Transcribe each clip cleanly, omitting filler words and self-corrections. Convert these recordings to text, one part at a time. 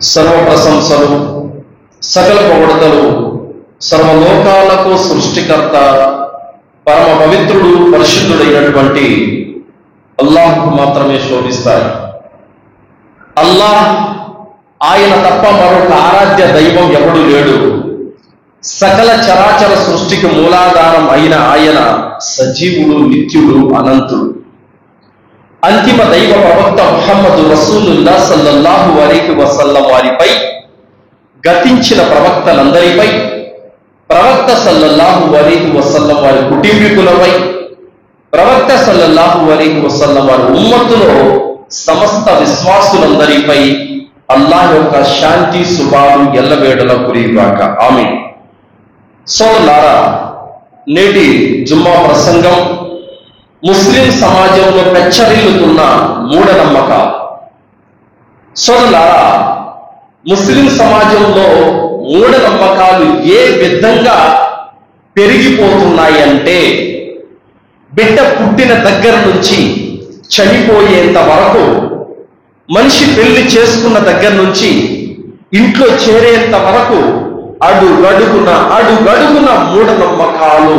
సర్వ ప్రశంసలు సకల పొగడతలు సర్వలోకాలకు సృష్టికర్త పరమ పవిత్రుడు పరిశుద్ధుడైనటువంటి అల్లాహ్కు మాత్రమే శోభిస్తాయి. అల్లాహ్ ఆయన తప్ప మరొక ఆరాధ్య దైవం ఎవడు లేడు. సకల చరాచర సృష్టికి మూలాధారం అయిన ఆయన సజీవుడు, నిత్యుడు, అనంతుడు. అంతిమ దైవ ప్రవక్త ముహమ్మదు రసూలుల్లా సల్లల్లాహు అలైహి వసల్లం వారిపై, గతించిన ప్రవక్తలందరిపై, ప్రవక్త సల్లల్లాహు అలైహి వసల్లం వారి కుటుంబీకులపై, ప్రవక్త సల్లల్లాహు అలైహి వసల్లం వారి ఉమ్మతులో సమస్త విశ్వాసులందరిపై అల్లాహ్ యొక్క శాంతి శుభాలు ఎల్లవేళలా కురియుగాక. ఆమీన్. సోదరులారా, నేటి జుమ్మా ప్రసంగం ముస్లిం సమాజంలో పెచ్చరిల్లుతున్న మూఢనమ్మకాలు. సోదరులారా, ముస్లిం సమాజంలో మూఢనమ్మకాలు ఏ విధంగా పెరిగిపోతున్నాయంటే, బిడ్డ పుట్టిన దగ్గర నుంచి చనిపోయేంత వరకు, మనిషి పెళ్లి చేసుకున్న దగ్గర నుంచి ఇంట్లో చేరేంత వరకు అడుగడుగున మూఢనమ్మకాలు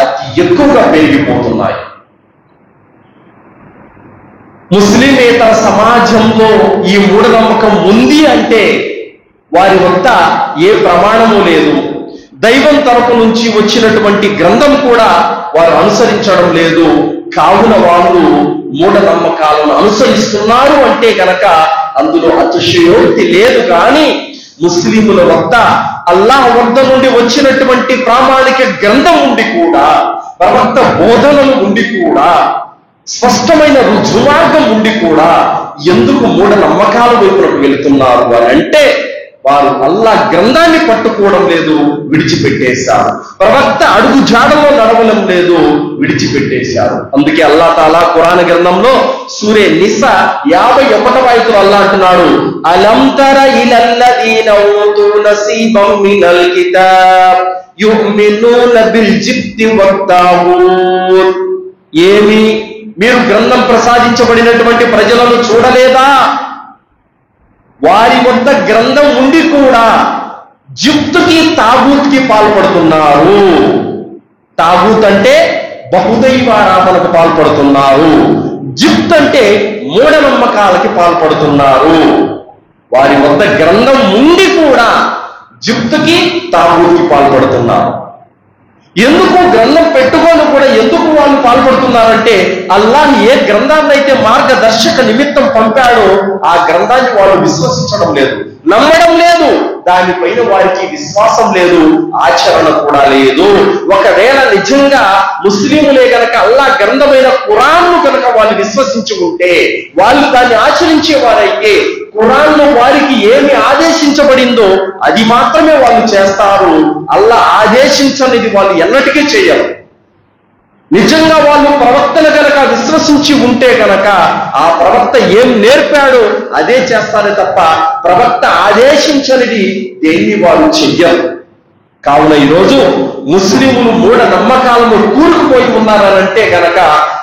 అతి ఎక్కువగా పెరిగిపోతున్నాయి. ముస్లిమేతర సమాజంలో ఈ మూఢనమ్మకం ఉంది అంటే వారి వద్ద ఏ ప్రమాణము లేదు, దైవం తరపు నుంచి వచ్చినటువంటి గ్రంథం కూడా వారు అనుసరించడం లేదు. కావున వాళ్ళు మూఢనమ్మకాలను అనుసరిస్తున్నారు అంటే గనక అందులో అతిశయోక్తి లేదు. కానీ ముస్లిముల వద్ద అల్లాహ్ వద్ద నుండి వచ్చినటువంటి ప్రామాణిక గ్రంథం ఉండి కూడా, ప్రవక్త బోధనలు ఉండి కూడా, స్పష్టమైన రుజుమార్గం ఉండి కూడా ఎందుకు మూఢనమ్మకాల వైపునకు వెళుతున్నారు అని అంటే, వారు అల్లాహ్ గ్రంథాన్ని పట్టుకోవడం లేదు, విడిచిపెట్టేశారు. ప్రవక్త అడుగు జాడలో నడవడం లేదు, విడిచిపెట్టేశారు. అందుకే అల్లాహ్ తాలా ఖురాన్ గ్రంథంలో సూరే నిసా 51వ ఆయతులో అల్లాహ్ అంటున్నాడు, అలం తర ఇలల్లదీన ఊతూ నసీబం మినల్ కితాబ్ యుమినూన బిల్ జిబ్తి వత్తాగూత్. ఏమి మీరు గ్రంథం ప్రసాదించబడినటువంటి ప్రజలను చూడలేదా? వారి వద్ద గ్రంథం ఉండి కూడా జిబ్తుకి, తాగూత్కి పాల్పడుతున్నారు. తాగూత్ అంటే బహుదైవారాధనకు పాల్పడుతున్నారు. జిబ్త్ అంటే మూఢనమ్మకాలకి పాల్పడుతున్నారు. వారి వద్ద గ్రంథం ఉండి కూడా జిబ్తుకి, తాగూత్కి పాల్పడుతున్నారు. ఎందుకు గ్రంథం పెట్టుకొని కూడా ఎందుకు వాళ్ళు పాల్పడుతున్నారంటే, అల్లాహ్ ఏ గ్రంథాన్ని అయితే మార్గదర్శక నిమిత్తం పంపాడో ఆ గ్రంథాన్ని వాళ్ళు విశ్వసించడం లేదు, నమ్మడం లేదు. దానిపైన వారికి విశ్వాసం లేదు, ఆచరణ కూడా లేదు. ఒకవేళ నిజంగా ముస్లింలే గనక అల్లాహ్ గ్రంథమైన ఖురాన్ను కనుక వాళ్ళు విశ్వసించి ఉంటే, వాళ్ళు దాన్ని ఆచరించేవారైతే, ఖురాన్లో వారికి ఏమి ఆదేశించబడిందో అది మాత్రమే వాళ్ళు చేస్తారు. అల్లాహ్ ఆదేశించనిది వాళ్ళు ఎన్నటికీ చేయరు. నిజంగా వాళ్ళు ప్రవక్తను కనుక విశ్వసించి ఉంటే కనుక ఆ ప్రవక్త ఏం నేర్పాడో అదే చేస్తారే తప్ప ప్రవక్త ఆదేశించనిది దేన్ని వాళ్ళు చెయ్యరు. కావున ఈరోజు ముస్లింలు మూఢ నమ్మకాలను కూరుకుపోయి ఉన్నారనంటే గనక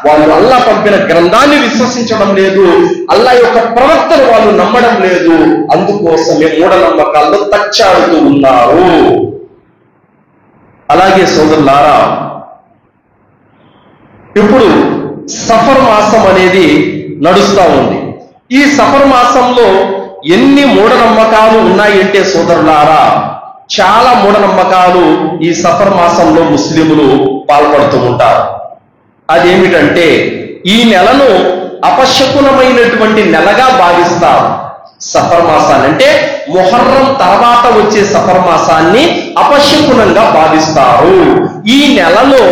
వాళ్ళు అల్లాహ్ పంపిన గ్రంథాన్ని విశ్వసించడం లేదు, అల్లాహ్ యొక్క ప్రవక్తను వాళ్ళు నమ్మడం లేదు. అందుకోసమే మూఢనమ్మకాల్లో తచ్చాడుతూ ఉన్నారు. అలాగే సోదరులారా, ఇప్పుడు సఫర్ మాసం అనేది నడుస్తూ ఉంది. ఈ సఫర్ మాసంలో ఎన్ని మూఢనమ్మకాలు ఉన్నాయంటే సోదరులారా, చాలా మూఢనమ్మకాలు ఈ సఫర్ మాసంలో ముస్లింలు పాల్పడుతూ ఉంటారు. అదేమిటంటే, ఈ నెలను అపశకునమైనటువంటి నెలగా భావిస్తారు. సఫర్ మాసాన్ని అంటే మొహర్రం తర్వాత వచ్చే సఫర్ మాసాన్ని అపశకునంగా భావిస్తారు. ఈ నెలలో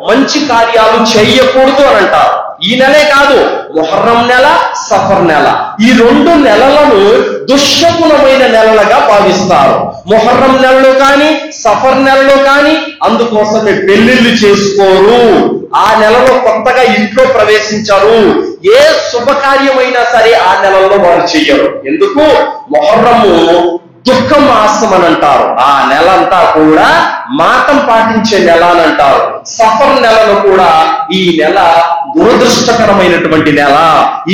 మంచి కార్యాలు చేయకూడదు అని అంటారు. ఈ నెలే కాదు, మొహర్రం నెల, సఫర్ నెల, ఈ 2 నెలలను దుశ్శకునమైన నెలలుగా భావిస్తారు. మొహర్రం నెలలో కానీ, సఫర్ నెలలో కానీ అందుకోసమే పెళ్లిళ్ళు చేసుకోరు. ఆ నెలలో కొత్తగా ఇంట్లో ప్రవేశించరు. ఏ శుభకార్యమైనా సరే ఆ నెలలో వారు చెయ్యరు. ఎందుకు? మొహర్రము దుఃఖ మాసం అని అంటారు. ఆ నెల అంతా కూడా మాతం పాటించే నెల అని అంటారు. సఫర్ నెలను కూడా ఈ నెల దురదృష్టకరమైనటువంటి నెల,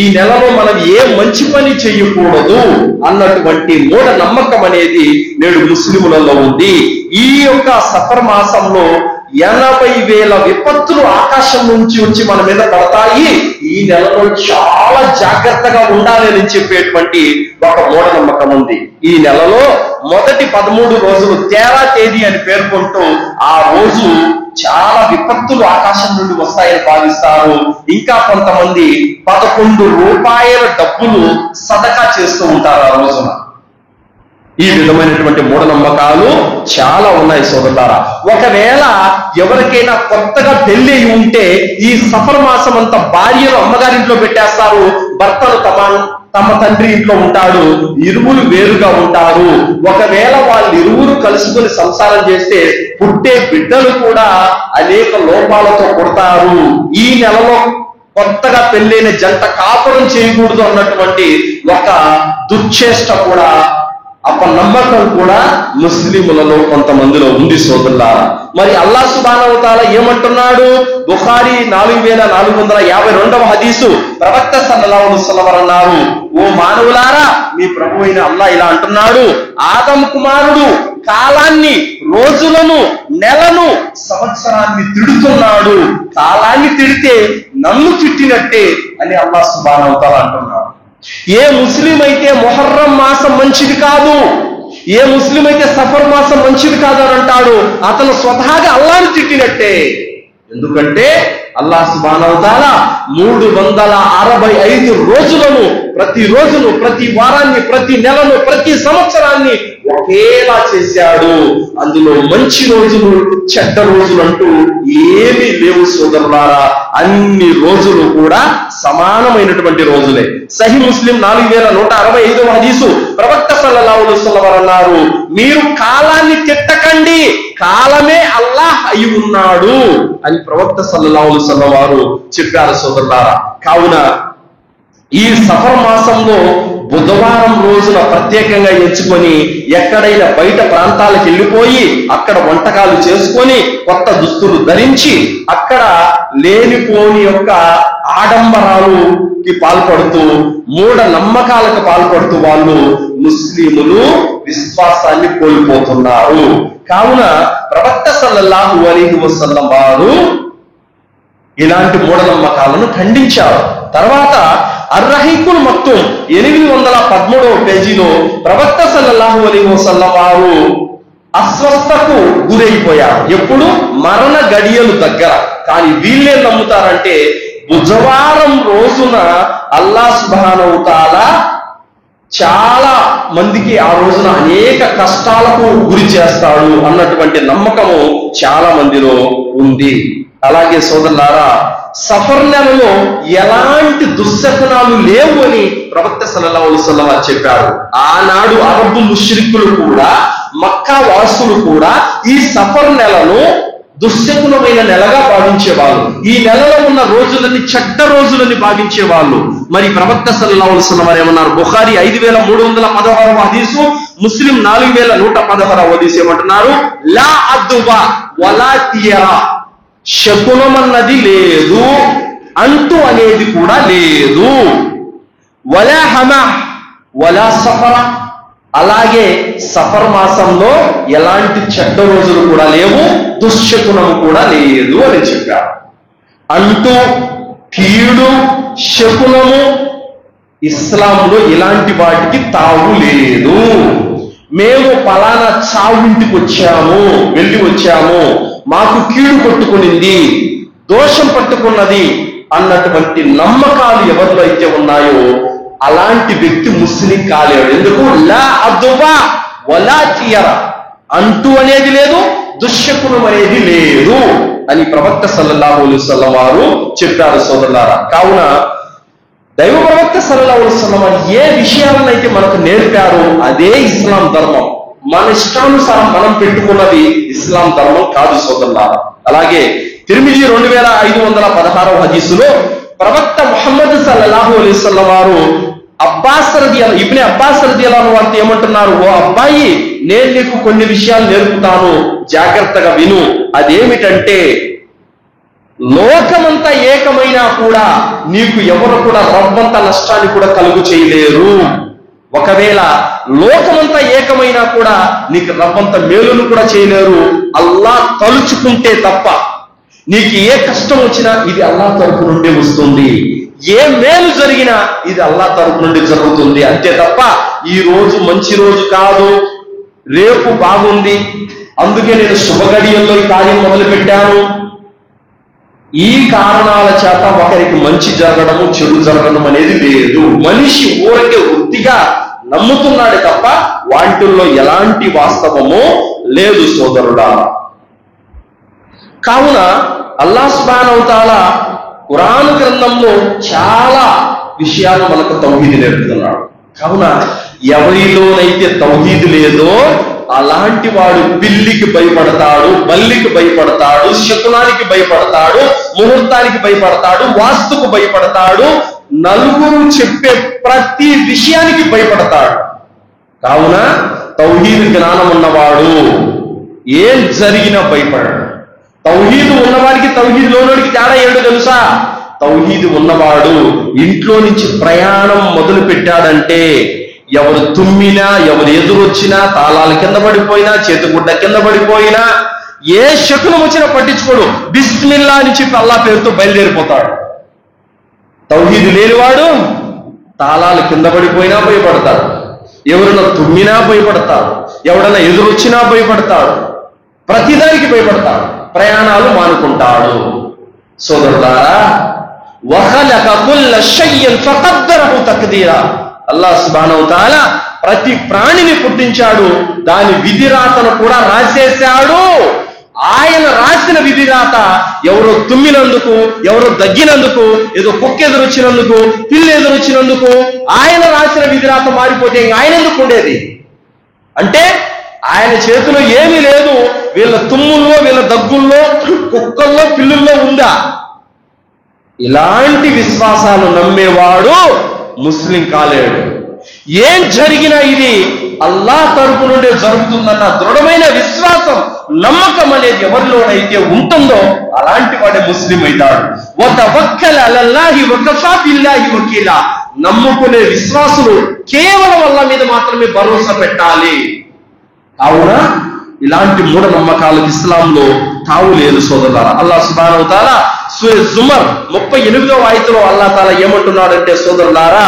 ఈ నెలలో మనం ఏ మంచి పని చేయకూడదు అన్నటువంటి మూఢ నమ్మకం అనేది నేడు ముస్లిములలో ఉంది. ఈ యొక్క సఫర్ మాసంలో 80,000 విపత్తులు ఆకాశం నుంచి వచ్చి మన మీద పడతాయి. ఈ నెలలో చాలా జాగ్రత్తగా ఉండాలి అని చెప్పేటువంటి ఒక మూఢనమ్మకం ఉంది. ఈ నెలలో మొదటి 13 రోజులు తేరా తేదీ అని పేర్కొంటూ ఆ రోజు చాలా విపత్తులు ఆకాశం నుండి వస్తాయని భావిస్తారు. ఇంకా కొంతమంది 11 రూపాయల డబ్బులు సదకా చేస్తూ ఉంటారు ఆ రోజున. ఈ విధమైనటువంటి మూఢనమ్మకాలు చాలా ఉన్నాయి సోదరులారా. ఒకవేళ ఎవరికైనా కొత్తగా పెళ్లి ఉంటే ఈ సఫర్ మాసం అంతా భార్యను అమ్మగారింట్లో పెట్టేస్తారు, భర్తను తమ తండ్రి ఇంట్లో ఉంటాడు, ఇరువురు వేరుగా ఉంటారు. ఒకవేళ వాళ్ళు ఇరువురు కలుసుకుని సంసారం చేస్తే పుట్టే బిడ్డలు కూడా అనేక లోపాలతో పుడతారు. ఈ నెలలో కొత్తగా పెళ్ళైన జంట కాపురం చేయకూడదు అన్నటువంటి ఒక దుశ్చేష్ట కూడా, అపనమ్మకం కూడా ముస్లిములలో కొంతమందిలో ఉంది సోదరులారా. మరి అల్లాహ్ సుబ్హానహు వ తఆలా ఏమంటున్నాడు? బుఖారీ 4452వ హదీసు ప్రవక్త సల్లల్లాహు అలైహి వసల్లం అన్నారు, ఓ మానవులారా, మీ ప్రభు అయిన అల్లాహ్ ఇలా అంటున్నాడు, ఆదం కుమారుడు కాలాన్ని, రోజులను, నెలను, సంవత్సరాన్ని తిడుతున్నాడు. కాలాన్ని తిడితే నన్ను తిట్టినట్టే అని అల్లాహ్ సుబ్హానహు వ తఆలా అంటున్నాడు. ఏ ముస్లిం అయితే మొహర్రం మాసం మంచిది కాదు, ఏ ముస్లిం అయితే సఫర్ మాసం మంచిది కాదు అని అంటాడు, అతను స్వతహాగా అల్లాహ్ని తిట్టినట్టే. ఎందుకంటే అల్లాహ్ సుబ్హానహు వ తఆలా 365 రోజులను, ప్రతి రోజును, ప్రతి వారాన్ని, ప్రతి నెలను, ప్రతి సంవత్సరాన్ని ఒకేలా చేశాడు. అందులో మంచి రోజులు, చెడ్డ రోజులు అంటూ ఏమీ లేవు సోదరులారా. అన్ని రోజులు కూడా సమానమైనటువంటి రోజులే. సహీ ముస్లిం 4165వ హదీసు ప్రవక్త సల్లల్లాహు అలైహి వసల్లం అన్నారు, మీరు కాలాన్ని తిట్టకండి, కాలమే అల్లాహ్ అయి ఉన్నాడు అని ప్రవక్త సల్లల్లాహు అలైహి వసల్లం వారు చెప్పారు సోదరులారా. కావున ఈ సఫర్ మాసంలో బుధవారం రోజున ప్రత్యేకంగా ఎంచుకొని ఎక్కడైనా బయట ప్రాంతాలకు వెళ్ళిపోయి అక్కడ వంటకాలు చేసుకొని కొత్త దుస్తులు ధరించి అక్కడ లేనిపోని యొక్క ఆడంబరాలుకి పాల్పడుతూ, మూఢ నమ్మకాలకు పాల్పడుతూ వాళ్ళు ముస్లిములు విశ్వాసాన్ని కోల్పోతున్నారు. కావున ప్రవక్త సల్లల్లాహు అలైహి వసల్లం వారు ఇలాంటి మూఢనమ్మకాలను ఖండించారు. తర్వాత అర్రహీకుల్ మక్తూమ్ 813వ పేజీలో ప్రవక్త సల్లల్లాహు అలైహి వసల్లం వారు అస్వస్థకు గురైపోయారు. ఎప్పుడు? మరణ గడియలు దగ్గర. కానీ వీళ్ళేం నమ్ముతారంటే బుధవారం రోజున అల్లాహ్ సుబ్హానహు వ తఆలా చాలా మందికి ఆ రోజున అనేక కష్టాలకు గురి చేస్తాడు అన్నటువంటి నమ్మకము చాలా మందిలో ఉంది. అలాగే సోదరులారా, సఫర్ నెలలో ఎలాంటి దుశ్శకునాలు లేవు అని ప్రవక్త సల్లల్లాహు అలైహి వసల్లం చెప్పారు. ఆనాడు అరబు ముష్రికులు కూడా, మక్కా వాసులు కూడా ఈ సఫర్ నెలను దుశ్శకునమైన నెలగా భావించేవాళ్ళు. ఈ నెలలో ఉన్న రోజులని చెడ్డ రోజులని భావించేవాళ్ళు. మరి ప్రవక్త సల్లల్లాహు అలైహి వసల్లం ఏమన్నారు? బుఖారీ 5316వ హదీసు, ముస్లిం 4116వ హదీసు ఏమంటున్నారు? లా అద్వా వలా తియరా, శకునం అన్నది లేదు, అంటు అనేది కూడా లేదు. వలా హమ వలా సఫర, అలాగే సఫర్ మాసంలో ఎలాంటి చెడ్డ రోజులు కూడా లేవు, దుశ్శకునము కూడా లేదు అని చెప్పారు. అంటూ, కీడు, శకునము ఇస్లాంలో ఇలాంటి వాటికి తావు లేదు. మేము పలానా చావుంటికి వచ్చాము, వెళ్ళి వచ్చాము, మాకు కీడు పట్టుకునింది, దోషం పట్టుకున్నది అన్నటువంటి నమ్మకాలు ఎవరిలో అయితే ఉన్నాయో అలాంటి వ్యక్తి ముస్లిం కాలేడు. ఎందుకు? లా అద్వా వలా తియరా, అంటూ అనేది లేదు, దుశ్శకునం అనేది లేదు అని ప్రవక్త సల్లల్లాహు అలైహి వసల్లం వారు చెప్పారు సోదరులారా. కావున దైవ ప్రవక్త సల్లల్లాహు అలైహి వసల్లం వారు ఏ విషయాలనైతే మనకు నేర్పారో అదే ఇస్లాం ధర్మం. మన ఇష్టానుసారం మనం పెట్టుకున్నది ఇస్లాం ధర్మం కాదు సోదరులారా. అలాగే తిర్మిజీ 2516వ హదీసులో ప్రవక్త ముహమ్మద్ సల్లల్లాహు అలైహి వసల్లం వారు ఇబ్నే అబ్బాస్ రదియల్లాహు వారితో ఏమంటున్నారు, ఓ అబ్బాయి, నేను నీకు కొన్ని విషయాలు నేర్పుతాను, జాగ్రత్తగా విను. అదేమిటంటే, లోకమంతా ఏకమైనా కూడా నీకు ఎవరు కూడా రవ్వంత నష్టాన్ని కూడా కలుగు చేయలేరు. ఒకవేళ లోకమంతా ఏకమైనా కూడా నీకు రవ్వంత మేలును కూడా చేయలేరు, అల్లాహ్ తలుచుకుంటే తప్ప. నీకు ఏ కష్టం వచ్చినా ఇది అల్లాహ్ తరపు నుండి వస్తుంది, ఏ మేలు జరిగినా ఇది అల్లాహ్ తరపు నుండి జరుగుతుంది. అంతే తప్ప ఈ రోజు మంచి రోజు కాదు, రేపు బాగుంది, అందుకే నేను శుభగడియల్లో ఈ కార్యం మొదలుపెట్టాను, ఈ కారణాల చేత ఒకరికి మంచి జరగడము చెడు జరగడం అనేది లేదు. మనిషి ఊరికే వృత్తిగా నమ్ముతున్నాడు తప్ప వాటిల్లో ఎలాంటి వాస్తవము లేదు సోదరుడా. కావున అల్లాహ్ సుబ్హానహు వ తఆలా ఖురాన్ గ్రంథంలో చాలా విషయాలు మనకు తౌహీద్ నేర్పుతున్నాడు. కావున ఎవరిలోనైతే తౌహీద్ లేదో అలాంటి వాడు పిల్లికి భయపడతాడు, బల్లికి భయపడతాడు, శకునానికి భయపడతాడు, ముహూర్తానికి భయపడతాడు, వాస్తుకు భయపడతాడు, నలుగురు చెప్పే ప్రతి విషయానికి భయపడతాడు. కావున తౌహీద్ జ్ఞానం ఉన్నవాడు ఏం జరిగినా భయపడడు. తౌహీదు ఉన్నవాడికి తౌహీద్ లోనోడికి తేడా ఏడు తెలుసా? తౌహీదు ఉన్నవాడు ఇంట్లో నుంచి ప్రయాణం మొదలు పెట్టాడంటే ఎవరు తుమ్మినా, ఎవరు ఎదురొచ్చినా, తాళాల కింద పడిపోయినా, చేతిగుడ్డ కింద పడిపోయినా, ఏ శకునం వచ్చినా పట్టించుకోడు, బిస్మిల్లా అని చెప్పి అల్లాహ్ పేరుతో బయలుదేరిపోతాడు. తౌహీదు లేనివాడు తాళాలు కింద పడిపోయినా భయపడతాడు, ఎవరైనా తుమ్మినా భయపడతాడు, ఎవడన్నా ఎదురొచ్చినా భయపడతాడు, ప్రతిదానికి భయపడతాడు, ప్రయాణాలు మానుకుంటాడు. సోదరులారా, వఖలక కుల్ల షయ్యిన్ ఫఖద్దరహు తక్దీరా. అల్లాహ్ సుబ్హానహు వ తఆలా ప్రతి ప్రాణిని పుట్టించాడు, దాని విధిరాతను కూడా రాసేశాడు. ఆయన రాసిన విధిరాత ఎవరో తుమ్మినందుకు, ఎవరో దగ్గినందుకు, ఏదో కుక్క ఎదురొచ్చినందుకు, పిల్లి ఎదురొచ్చినందుకు ఆయన రాసిన విధిరాత మారిపోతే ఆయన ఎందుకు ఉండేది? అంటే ఆయన చేతిలో ఏమీ లేదు. వీళ్ళ తుమ్ముల్లో, వీళ్ళ దగ్గుల్లో, కుక్కల్లో, పిల్లుల్లో ఉందా? ఇలాంటి విశ్వాసాలు నమ్మేవాడు ముస్లిం కాలేడు. ఏం జరిగినా ఇది అల్లాహ్ తరపు నుండి జరుగుతుందన్న దృఢమైన విశ్వాసం, నమ్మకం అనేది ఎవరిలోనైతే ఉంటుందో అలాంటి వాడే ముస్లిం అవుతాడు. వతవక్కల్ అలల్లాహి వకఫా బిల్లాహి వకీలా. నమ్ముకునే విశ్వాసులు కేవలం అల్లాహ్ మీద మాత్రమే భరోసా పెట్టాలి. కావున ఇలాంటి మూఢనమ్మకాలకు ఇస్లాంలో తావు లేదు సోదరులారా. అల్లాహ్ సుబ్హానహు వ తఆలా సూరా జుమర్ 38వ ఆయతలో అల్లాహ్ తాలా ఏమంటున్నాడంటే, సోదరులారా,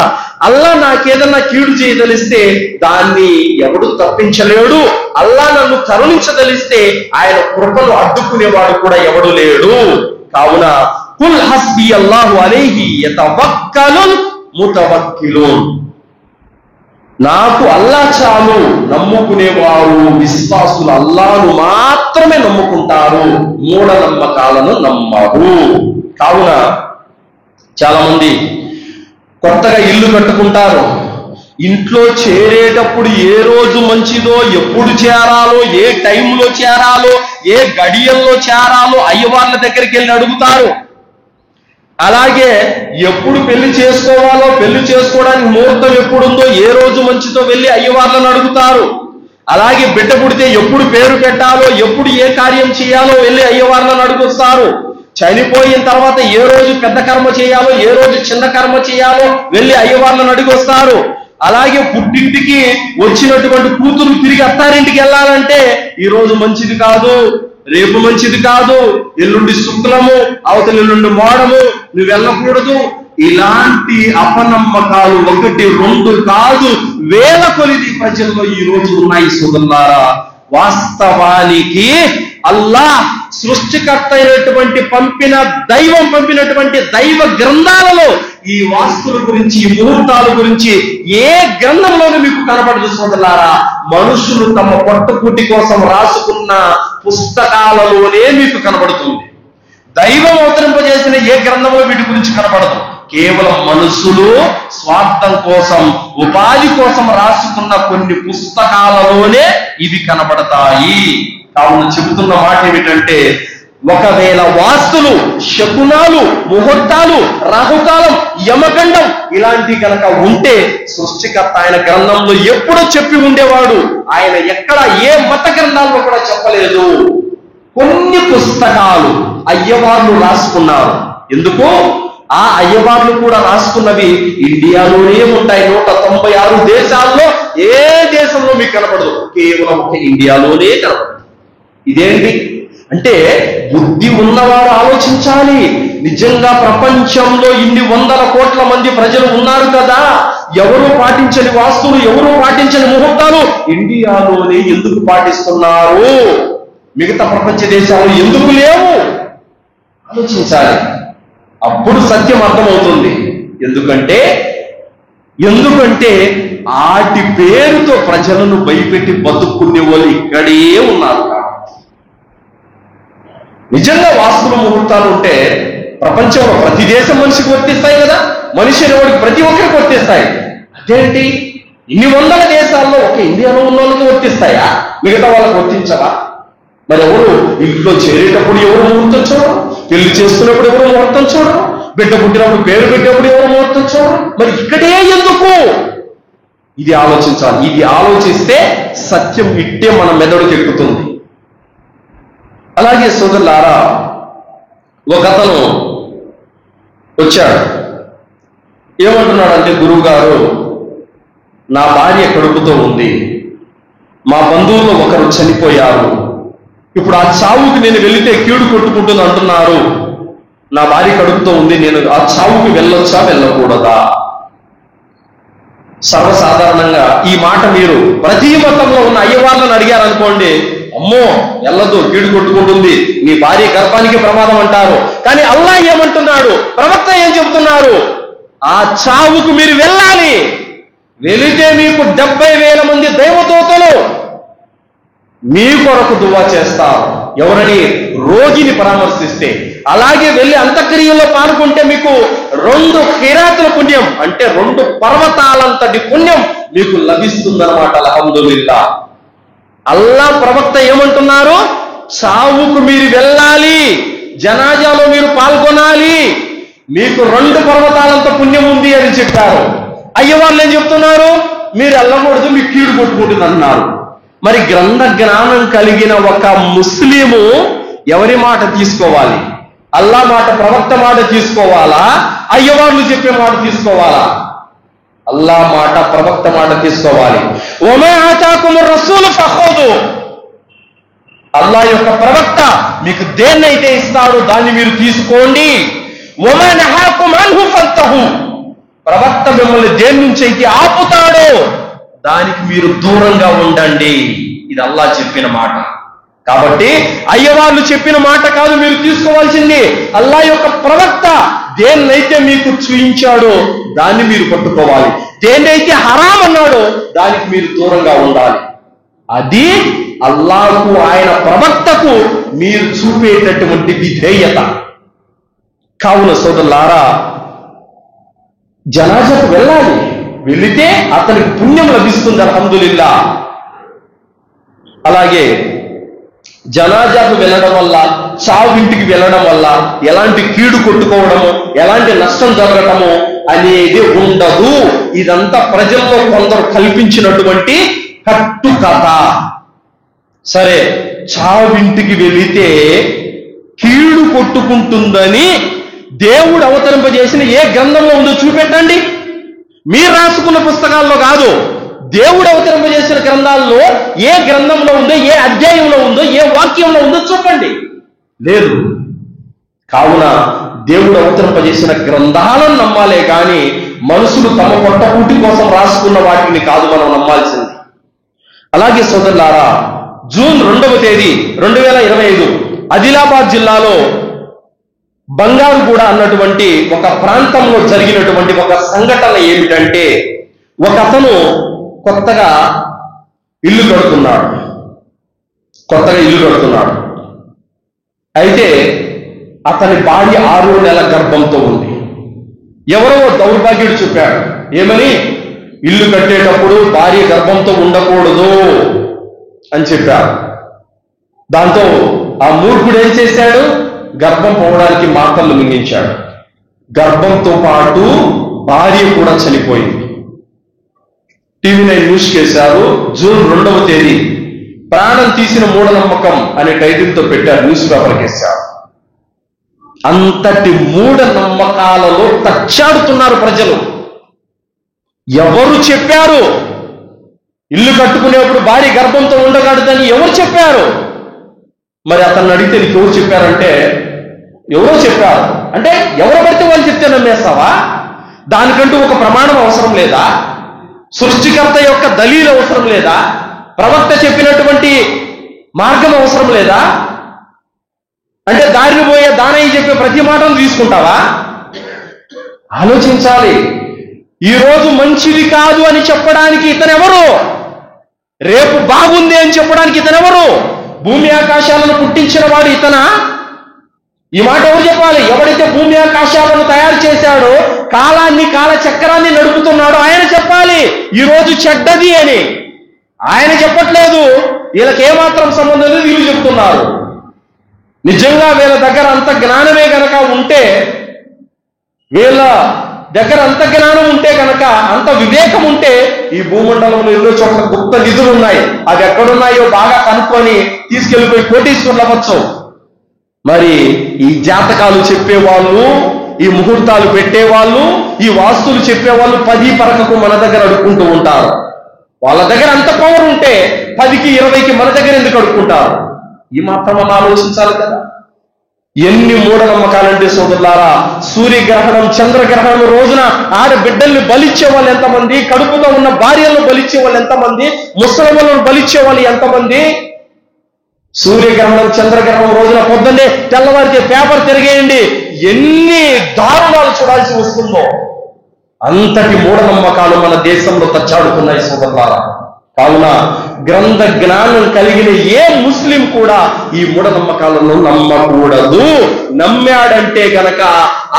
అల్లాహ్ నాకేదన్నా కీడు చేయదలిస్తే దాన్ని ఎవడు తప్పించలేడు, అల్లాహ్ నన్ను కరుణించదలిస్తే ఆయన కృపను అడ్డుకునేవాడు కూడా ఎవడు లేడు. కావున కుల్ హస్బి అల్లాహు అలైహి యతవక్కలుల్ ముతవక్కిలూన్. నాకు అల్లాహ్ చాలు, నమ్ముకునేవారు విశ్వాసులు అల్లాహ్ను మాత్రమే నమ్ముకుంటారు, మూఢనమ్మకాలను నమ్మరు. కావున చాలా మంది కొత్తగా ఇల్లు కట్టుకుంటారు, ఇంట్లో చేరేటప్పుడు ఏ రోజు మంచిదో, ఎప్పుడు చేరాలో, ఏ టైంలో చేరాలో, ఏ గడియల్లో చేరాలో అయ్యవార్ల దగ్గరికి వెళ్ళి అడుగుతారు. అలాగే ఎప్పుడు పెళ్లి చేసుకోవాలో, పెళ్లి చేసుకోవడానికి ముహూర్తం ఎప్పుడుందో, ఏ రోజు మంచితో వెళ్ళి అయ్యవార్లను అడుగుతారు. అలాగే బిడ్డ పుడితే ఎప్పుడు పేరు పెట్టాలో, ఎప్పుడు ఏ కార్యం చేయాలో వెళ్ళి అయ్యవార్లను అడుగుస్తారు. చనిపోయిన తర్వాత ఏ రోజు పెద్ద కర్మ చేయాలో, ఏ రోజు చిన్న కర్మ చేయాలో వెళ్ళి అయ్యవార్లను అడిగొస్తారు. అలాగే పుట్టింటికి వచ్చినటువంటి కూతురు తిరిగి అత్తారింటికి వెళ్ళాలంటే ఈ రోజు మంచిది కాదు, రేపు మంచిది కాదు, ఎల్లుండి శుక్లము, అవతల ఎల్లుండి మోడము, నువ్వు వెళ్ళకూడదు. ఇలాంటి అపనమ్మకాలు 1, 2 కాదు, వేల కొలిది ప్రజల్లో ఈ రోజు ఉన్నాయి సోదరులారా. వాస్తవానికి అల్లాహ్ సృష్టికర్త అయినటువంటి దైవం పంపినటువంటి దైవ గ్రంథాలలో ఈ వాస్తుల గురించి, ఈ ముహూర్తాల గురించి ఏ గ్రంథంలోనూ మీకు కనపడదు సోదరులారా. మనుషులు తమ పొట్టకూటి కోసం రాసుకున్న పుస్తకాలలోనే మీకు కనబడుతుంది. దైవం అవతరింపజేసిన ఏ గ్రంథంలో వీటి గురించి కనపడదు. కేవలం మనుషులు స్వార్థం కోసం, ఉపాధి కోసం రాసుకున్న కొన్ని పుస్తకాలలోనే ఇవి కనబడతాయి. కావున చెబుతున్న మాట ఏమిటంటే, ఒకవేళ వాస్తులు, శకునాలు, ముహూర్తాలు, రాహుకాలం, యమగండం ఇలాంటి కనుక ఉంటే సృష్టికర్త ఆయన గ్రంథంలో ఎప్పుడో చెప్పి ఉండేవాడు. ఆయన ఎక్కడ ఏ మత గ్రంథాల్లో కూడా చెప్పలేదు. కొన్ని పుస్తకాలు అయ్యవార్లు రాసుకున్నారు. ఎందుకు? ఆ అయ్యవార్లు కూడా రాసుకున్నవి ఇండియాలోనే ఉంటాయి. 196 దేశాల్లో ఏ దేశంలో మీకు కనపడదు, కేవలం ఒక ఇండియాలోనే కనపడదు. ఇదేంటి అంటే బుద్ధి ఉన్నవాడు ఆలోచించాలి. నిజంగా ప్రపంచంలో ఇన్ని 100 కోట్ల మంది ప్రజలు ఉన్నారు కదా, ఎవరు పాటించని వాస్తువులు, ఎవరు పాటించని ముహూర్తాలు ఇండియాలోనే ఎందుకు పాటిస్తున్నారు? మిగతా ప్రపంచ దేశాలు ఎందుకు లేవు? ఆలోచించాలి. అప్పుడు సత్యం అర్థమవుతుంది. ఎందుకంటే ఆటి పేరుతో ప్రజలను భయపెట్టి బతుక్కునే వాళ్ళు ఇక్కడే ఉన్నారు. నిజంగా వాస్తుల ముహూర్తాలు ఉంటే ప్రపంచంలో ప్రతి దేశం మనిషికి వర్తిస్తాయి కదా, మనిషి అనేవాడికి ప్రతి ఒక్కరికి వర్తిస్తాయి. అదేంటి ఇన్ని 100 దేశాల్లో ఒక ఇండియాలో ఉన్న వాళ్ళకి వర్తిస్తాయా? మిగతా వాళ్ళకి వర్తించవా? మరి ఎవరు ఇంట్లో చేరేటప్పుడు ఎవరు ముహూర్తం చూడరు, పెళ్లి చేసుకున్నప్పుడు ఎవరు ముహూర్తం చూడరు, బిడ్డ పుట్టినప్పుడు పేరు పెట్టేప్పుడు ఎవరు ముహూర్తం చూడరు? మరి ఇక్కడే ఎందుకు? ఇది ఆలోచించాలి. ఇది ఆలోచిస్తే సత్యం ఇట్టే మన మెదడుకి ఎక్కుతుంది. అలాగే సోదరులారా, ఒకతను వచ్చాడు. ఏమంటున్నాడంటే, గురువు గారు, నా భార్య కడుపుతో ఉంది, మా బంధువుల్లో ఒకరు చనిపోయారు, ఇప్పుడు ఆ చావుకి నేను వెళితే కీడు కొట్టుకుంటుంది అంటున్నారు. నా భార్య కడుపుతో ఉంది, నేను ఆ చావుకి వెళ్ళొచ్చా వెళ్ళకూడదా? సర్వసాధారణంగా ఈ మాట మీరు ప్రతి మతంలో ఉన్న అయ్యవార్లను అడిగారనుకోండి, అమ్మో వెళ్ళదు, కీడు కొట్టుకుంటుంది, నీ భార్య గర్భానికి ప్రమాదం అంటారు. కానీ అల్లా ఏమంటున్నాడు, ప్రవక్త ఏం చెబుతున్నారు? ఆ చావుకు మీరు వెళ్ళాలి. వెళితే మీకు 70,000 మంది దైవదూతలు మీ కొరకు దువా చేస్తారు. ఎవరని? రోగిని పరామర్శిస్తే. అలాగే వెళ్ళి అంత్యక్రియల్లో పాల్గొంటే మీకు 2 కిరాతుల పుణ్యం, అంటే 2 పర్వతాలంతటి పుణ్యం మీకు లభిస్తుందన్నమాట. అల్హమ్దులిల్లా. అల్లా ప్రవక్త ఏమంటున్నారు? చావుకు మీరు వెళ్ళాలి, జనాజాలో మీరు పాల్గొనాలి, మీకు 2 పర్వతాలంత పుణ్యం ఉంది అని చెప్పారు. అయ్యవాళ్ళు ఏం చెప్తున్నారు? మీరు వెళ్ళకూడదు, మీకు కీడు కొట్టుకుంటుంది అన్నారు. మరి గ్రంథ జ్ఞానం కలిగిన ఒక ముస్లిము ఎవరి మాట తీసుకోవాలి? అల్లా మాట, ప్రవక్త మాట తీసుకోవాలా? అయ్యవాళ్ళు చెప్పే మాట తీసుకోవాలా? అల్లా మాట, ప్రవక్త మాట తీసుకోవాలి. వమా ఆతాకుముర్ రసూలు ఫఖుదు. అల్లా యొక్క ప్రవక్త మీకు దేన్నైతే ఇస్తాడో దాన్ని మీరు తీసుకోండి. వమా నహాకుమ్ అన్హు ఫంతహు. ప్రవక్త మిమ్మల్ని దేని నుంచి అయితే ఆపుతాడో దానికి మీరు దూరంగా ఉండండి. ఇది అల్లా చెప్పిన మాట. కాబట్టి అయ్యవాళ్ళు చెప్పిన మాట కాదు మీరు తీసుకోవాల్సింది. అల్లా యొక్క ప్రవక్త దేన్నైతే మీకు చూయించాడో దాన్ని మీరు పట్టుకోవాలి. దేన్నైతే హరాం అన్నాడో దానికి మీరు దూరంగా ఉండాలి. అది అల్లాహకు, ఆయన ప్రవక్తకు మీరు చూపేటటువంటి విధేయత. కావున సోదరులారా, జనాజాకు వెళ్ళాలి. వెళితే అతనికి పుణ్యం లభిస్తుంది. అల్హమ్దులిల్లా. అలాగే జనాజాకు వెళ్ళడం వల్ల, చావింటికి వెళ్ళడం వల్ల ఎలాంటి కీడు కొట్టుకోవడము, ఎలాంటి నష్టం జరగటము అనేది ఉండదు. ఇదంతా ప్రజల్లో కొందరు కల్పించినటువంటి కట్టు కథ. సరే, చావింటికి వెళితే కీడు కొట్టుకుంటుందని దేవుడు అవతరింపజేసిన ఏ గ్రంథంలో ఉందో చూపెట్టండి. మీరు రాసుకున్న పుస్తకాల్లో కాదు, దేవుడు అవతరింపజేసిన గ్రంథాల్లో ఏ గ్రంథంలో ఉందో, ఏ అధ్యాయంలో ఉందో, ఏ వాక్యంలో ఉందో చూపండి. లేదు. కావున దేవుడు అవతరింపజేసిన గ్రంథాలను నమ్మాలే కానీ మనుషులు తమ పొట్టకూటి కోసం రాసుకున్న వాటిని కాదు మనం నమ్మాల్సింది. అలాగే సోదరులారా, జూన్ 2వ తేదీ 2025 ఆదిలాబాద్ జిల్లాలో బంగారుగూడ అన్నటువంటి ఒక ప్రాంతంలో జరిగినటువంటి ఒక సంఘటన ఏమిటంటే, ఒక అతను కొత్తగా ఇల్లు కడుతున్నాడు. అయితే అతని భార్య 6 నెలల గర్భంతో ఉంది. ఎవరో దౌర్భాగ్యుడు చెప్పాడు, ఏమని? ఇల్లు కట్టేటప్పుడు భార్య గర్భంతో ఉండకూడదు అని చెప్పారు. దాంతో ఆ మూర్ఖుడు ఏం చేశాడు? గర్భం పోవడానికి మాటలు మింగించాడు. గర్భంతో పాటు భార్య కూడా చనిపోయింది. TV9 న్యూస్ చేశారు. జూన్ 2వ తేదీ ప్రాణం తీసిన మూఢనమ్మకం అనే టైటిల్తో పెట్టారు, న్యూస్ పేపర్ కేశారు. అంతటి మూఢనమ్మకాలలో తచ్చాడుతున్నారు ప్రజలు. ఎవరు చెప్పారు? ఇల్లు కట్టుకునేప్పుడు భార్య గర్భంతో ఉండకూడదని ఎవరు చెప్పారు? మరి అతన్ని అడిగితే నీకు ఎవరు చెప్పారంటే ఎవరో చెప్పారు అంటే ఎవరు పడితే వాళ్ళు చెప్తే నమ్మేస్తావా? దానికంటూ ఒక ప్రమాణం అవసరం లేదా? సృష్టికర్త యొక్క దలీలు అవసరం లేదా? ప్రవక్త చెప్పినటువంటి మార్గం అవసరం లేదా? అంటే దారిని పోయే దానయ్య చెప్పే ప్రతి మాటను తీసుకుంటావా? ఆలోచించాలి. ఈరోజు మంచిది కాదు అని చెప్పడానికి ఇతనెవరు? రేపు బాగుంది అని చెప్పడానికి ఇతనెవరు? భూమి ఆకాశాలను పుట్టించిన వాడు ఇతనా? ఈ మాట ఎవరు చెప్పాలి? ఎవడైతే భూమి ఆకాశాలను తయారు చేశాడో, కాలాన్ని కాల చక్రాన్ని నడుపుతున్నాడో ఆయన చెప్పాలి ఈరోజు చెడ్డది అని. ఆయన చెప్పట్లేదు. వీళ్ళకి ఏమాత్రం సంబంధం లేదు, వీళ్ళు చెప్తున్నారు. నిజంగా వీళ్ళ దగ్గర అంత జ్ఞానమే గనక ఉంటే, వీళ్ళ దగ్గర అంత జ్ఞానం ఉంటే గనక, అంత వివేకం ఉంటే, ఈ భూమండలంలో ఎన్నో చోట్ల గుప్త నిధులు ఉన్నాయి. అవి ఎక్కడున్నాయో బాగా కనుక్కొని తీసుకెళ్లిపోయి కోటీశ్వరులు అవ్వచ్చు. మరి ఈ జాతకాలు చెప్పేవాళ్ళు, ఈ ముహూర్తాలు పెట్టేవాళ్ళు, ఈ వాస్తులు చెప్పేవాళ్ళు 10 పరకకు మన దగ్గర అడుక్కుంటూ ఉంటారు. వాళ్ళ దగ్గర అంత పవర్ ఉంటే 10కి 20కి మన దగ్గర ఎందుకు అడుక్కుంటారు? ఈ మాత్రం మనం ఆలోచించాలి కదా. ఎన్ని మూఢనమ్మకాలంటే సోదరులారా, సూర్యగ్రహణం, చంద్రగ్రహణం రోజున ఆడబిడ్డల్ని బలిచ్చే వాళ్ళు ఎంతమంది? కడుపుతో ఉన్న భార్యలను బలిచ్చే వాళ్ళు ఎంతమంది? ముసలమ్మలను బలిచ్చే వాళ్ళు ఎంతమంది? సూర్యగ్రహణం, చంద్రగ్రహణం రోజున పొద్దున్నే తెల్లవారితే పేపర్ తిరిగేయండి, ఎన్ని దారుణాలు చూడాల్సి వస్తుందో. అంతటి మూఢనమ్మకాలు మన దేశంలో తచ్చాడుతున్నాయి సోదరులారా. కావున గ్రంథ జ్ఞానం కలిగిన ఏ ముస్లిం కూడా ఈ మూఢనమ్మకాలను నమ్మకూడదు. నమ్మాడంటే గనక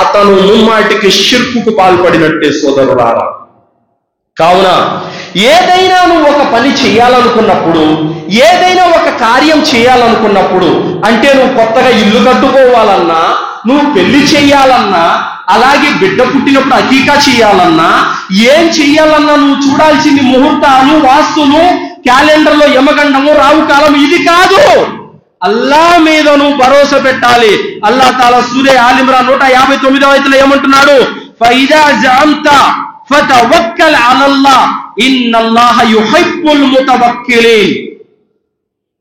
అతను ముమ్మాటికి షిర్కుకు పాల్పడినట్టే సోదరులారా. కావున ఏదైనా నువ్వు ఒక పని చేయాలనుకున్నప్పుడు, ఏదైనా ఒక కార్యం చేయాలనుకున్నప్పుడు, అంటే నువ్వు కొత్తగా ఇల్లు కట్టుకోవాలన్నా, నువ్వు పెళ్లి చేయాలన్నా, అలాగే బిడ్డ పుట్టినప్పుడు అకీకా చేయాలన్నా, ఏం చెయ్యాలన్నా నువ్వు చూడాల్సింది ముహూర్తాలు, వాస్తులు, క్యాలెండర్లో యమగండము, రావుకాలం. ఇది కాదు. అల్లా మీద నువ్వు భరోసా పెట్టాలి. అల్లా తాలా సూరే ఆల్-ఇమ్రాన్ 159వ ఆయతలో ఏమంటున్నాడు? ఫైదా జఅమ్త ఫతవక్కల్ అలల్లాహ్ ఇన్నల్లాహ యుహిబ్బుల్ ముతవక్కిలీన్.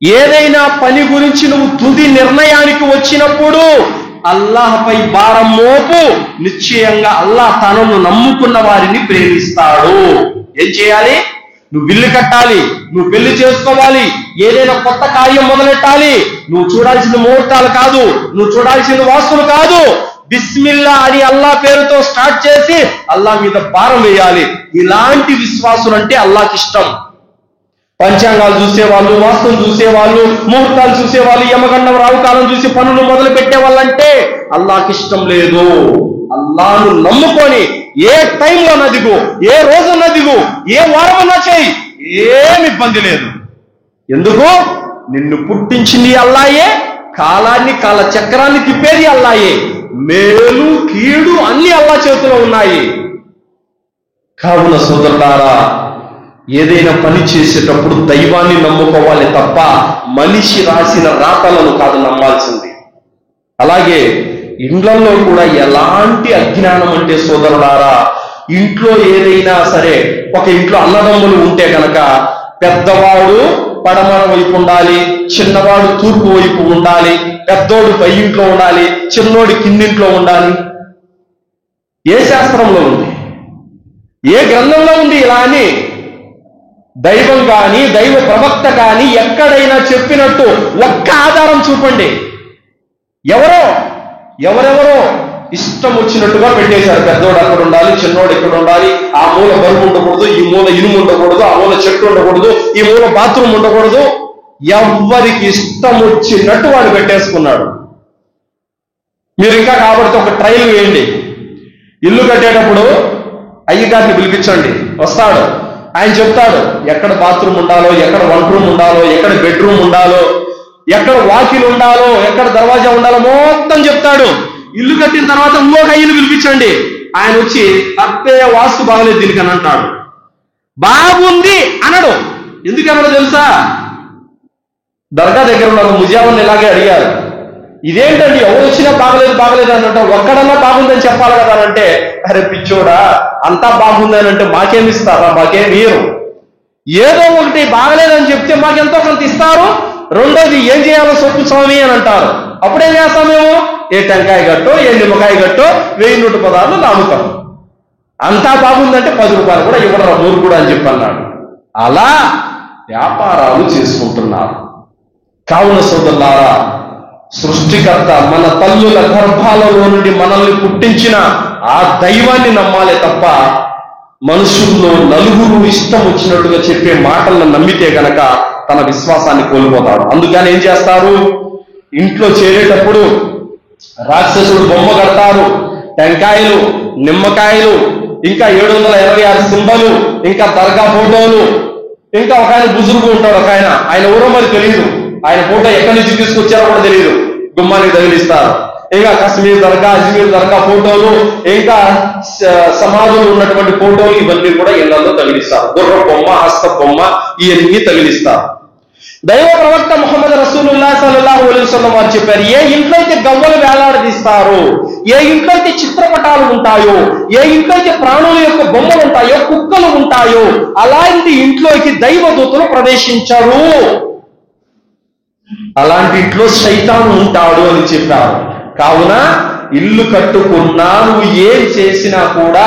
ఏదైనా పని గురించి నువ్వు తుది నిర్ణయానికి వచ్చినప్పుడు అల్లాహపై భారం మోపు. నిశ్చయంగా అల్లాహ్ తనను నమ్ముకున్న వారిని ప్రేమిస్తాడు. ఏం చేయాలి? నువ్వు ఇల్లు కట్టాలి, నువ్వు పెళ్లి చేసుకోవాలి, ఏదైనా కొత్త కార్యం మొదలెట్టాలి. నువ్వు చూడాల్సిన ముహూర్తాలు కాదు, నువ్వు చూడాల్సిన వాస్తులు కాదు. బిస్మిల్లా అని అల్లాహ్ పేరుతో స్టార్ట్ చేసి అల్లాహ్ మీద భారం వేయాలి. ఇలాంటి విశ్వాసులు అంటే అల్లాహ్కి ఇష్టం. పంచాంగాలు చూసేవాళ్ళు, వాస్తులు చూసేవాళ్ళు, ముహూర్తాలు చూసేవాళ్ళు, యమగండం, రావుకాలం చూసి పనులు మొదలు పెట్టేవాళ్ళంటే అల్లాహ్కి ఇష్టం లేదు. అల్లాహ్ను నమ్ముకొని ఏ టైంలో నదిగు, ఏ రోజు నదిగు, ఏ వారమన్నా చేయి, ఏమి ఇబ్బంది లేదు. ఎందుకు? నిన్ను పుట్టించింది అల్లాయే, కాలాన్ని కాల చక్రాన్ని తిప్పేది అల్లాయే. మేలు కీడు అన్ని అల్లా చేతిలో ఉన్నాయి. కావున సోదరులారా, ఏదైనా పని చేసేటప్పుడు దైవాన్ని నమ్ముకోవాలి తప్ప మనిషి రాసిన రాతలను కాదు నమ్మాల్సింది. అలాగే ఇండ్లలో కూడా ఎలాంటి అజ్ఞానం అంటే సోదరులారా, ఇంట్లో ఏదైనా సరే, ఒక ఇంట్లో అన్నదమ్ములు ఉంటే కనుక పెద్దవాడు పడమర వైపు ఉండాలి, చిన్నవాడు తూర్పు వైపు ఉండాలి, పెద్దోడు పై ఇంట్లో ఉండాలి, చిన్నోడు కిందింట్లో ఉండాలి. ఏ శాస్త్రంలో ఉంది? ఏ గ్రంథంలో ఉంది ఇలా అని? దైవం కానీ, దైవ ప్రవక్త కానీ ఎక్కడైనా చెప్పినట్టు ఒక్క ఆధారం చూపండి. ఎవరెవరో ఇష్టం వచ్చినట్టుగా పెట్టేశారు. పెద్దోడు అక్కడ ఉండాలి, చిన్నోడు ఇక్కడ ఉండాలి, ఆ మూల బరువు ఉండకూడదు, ఈ మూల ఇనుము ఉండకూడదు, ఆ మూల చెట్టు ఉండకూడదు, ఈ మూల బాత్రూమ్ ఉండకూడదు. ఎవరికి ఇష్టం వచ్చినట్టు వాడు పెట్టేసుకున్నాడు. మీరు ఇంకా కాబట్టి ఒక ట్రయల్ వేయండి. ఇల్లు కట్టేటప్పుడు అయ్యగారిని పిలిపించండి, వస్తాడు. ఆయన చెప్తాడు ఎక్కడ బాత్రూమ్ ఉండాలో, ఎక్కడ వంట రూమ్ ఉండాలో, ఎక్కడ బెడ్రూమ్ ఉండాలో, ఎక్కడ వాకిలు ఉండాలో, ఎక్కడ దర్వాజా ఉండాలో మొత్తం చెప్తాడు. ఇల్లు కట్టిన తర్వాత ఇంకొక ఇల్లు పిలిపించండి, ఆయన వచ్చి అప్పే వాస్తు బాగలేదు దీనికని అంటాడు. బాగుంది అనడు. ఎందుకన్నాడో తెలుసా? దర్గా దగ్గర ఉన్న ముజావన్ ఇలాగే అడిగారు, ఇదేంటండి ఎవరు వచ్చినా బాగలేదు అని అంటే, ఒక్కడన్నా బాగుందని చెప్పాలి కదా అని అంటే, అరే పిచ్చోడా, అంతా బాగుందని అంటే మాకేమిస్తారా? మాకేం ఇయ్యరు. ఏదో ఒకటి బాగలేదని చెప్తే మాకెంతో కొంత ఇస్తారు. రెండోది ఏం చేయాలో సొప్పు స్వామి అని అంటారు. అప్పుడేం చేస్తాం మేము? ఏ టెంకాయ గట్టో ఏ నిమ్మకాయ గట్టో 1000 పదాలు లాగుతాం. అంతా బాగుందంటే 10 రూపాయలు కూడా ఇవ్వడరా మూరు కూడా అని చెప్పి అన్నాడు. అలా వ్యాపారాలు చేసుకుంటున్నారు. కావున సోదరులారా, సృష్టికర్త మన తల్లుల గర్భాలలో నుండి మనల్ని పుట్టించిన ఆ దైవాన్ని నమ్మాలే తప్ప మనుషుల్లో నలుగురు ఇష్టం వచ్చినట్టుగా చెప్పే మాటలను నమ్మితే గనక తన విశ్వాసాన్ని కోల్పోతాడు. అందుకని ఏం చేస్తారు? ఇంట్లో చేరేటప్పుడు రాక్షసుడు బొమ్మ కడతారు, టెంకాయలు, నిమ్మకాయలు, ఇంకా 726 సింబలు, ఇంకా దర్గా ఫోటోలు, ఇంకా ఒక ఆయన బుజుర్గు ఉంటాడు, ఒక ఆయన ఎవరో మరి తెలియదు, ఆయన ఫోటో ఎక్కడి నుంచి తీసుకొచ్చారో కూడా తెలియదు, గుమ్మానికి తగిలిస్తారు. ఇంకా కశ్మీర్ దర్గా, అజ్మీర్ దర్గా ఫోటోలు, ఇంకా సమాధులు ఉన్నటువంటి ఫోటోలు, ఇవన్నీ కూడా ఇళ్లలో తగిలిస్తారు. గుర్ర బొమ్మ, హస్త బొమ్మ, ఇవన్నీ తగిలిస్తారు. దైవ ప్రవక్త ముహమ్మద్ రసూలుల్లాహి సల్లల్లాహు అలైహి వసల్లం వారు చెప్పారు, ఏ ఇంట్లో అయితే గవ్వలు వేలాడదీస్తారో, ఏ ఇంట్లో అయితే చిత్రపటాలు ఉంటాయో, ఏ ఇంట్లో అయితే ప్రాణుల యొక్క బొమ్మలు ఉంటాయో, కుక్కలు ఉంటాయో, అలాంటి ఇంట్లోకి దైవదూతలు ప్రవేశించరు. అలాంటి ఇంట్లో శైతాను ఉంటాడు అని చెప్పారు. కావున ఇల్లు కట్టుకున్నా నువ్వు ఏం చేసినా కూడా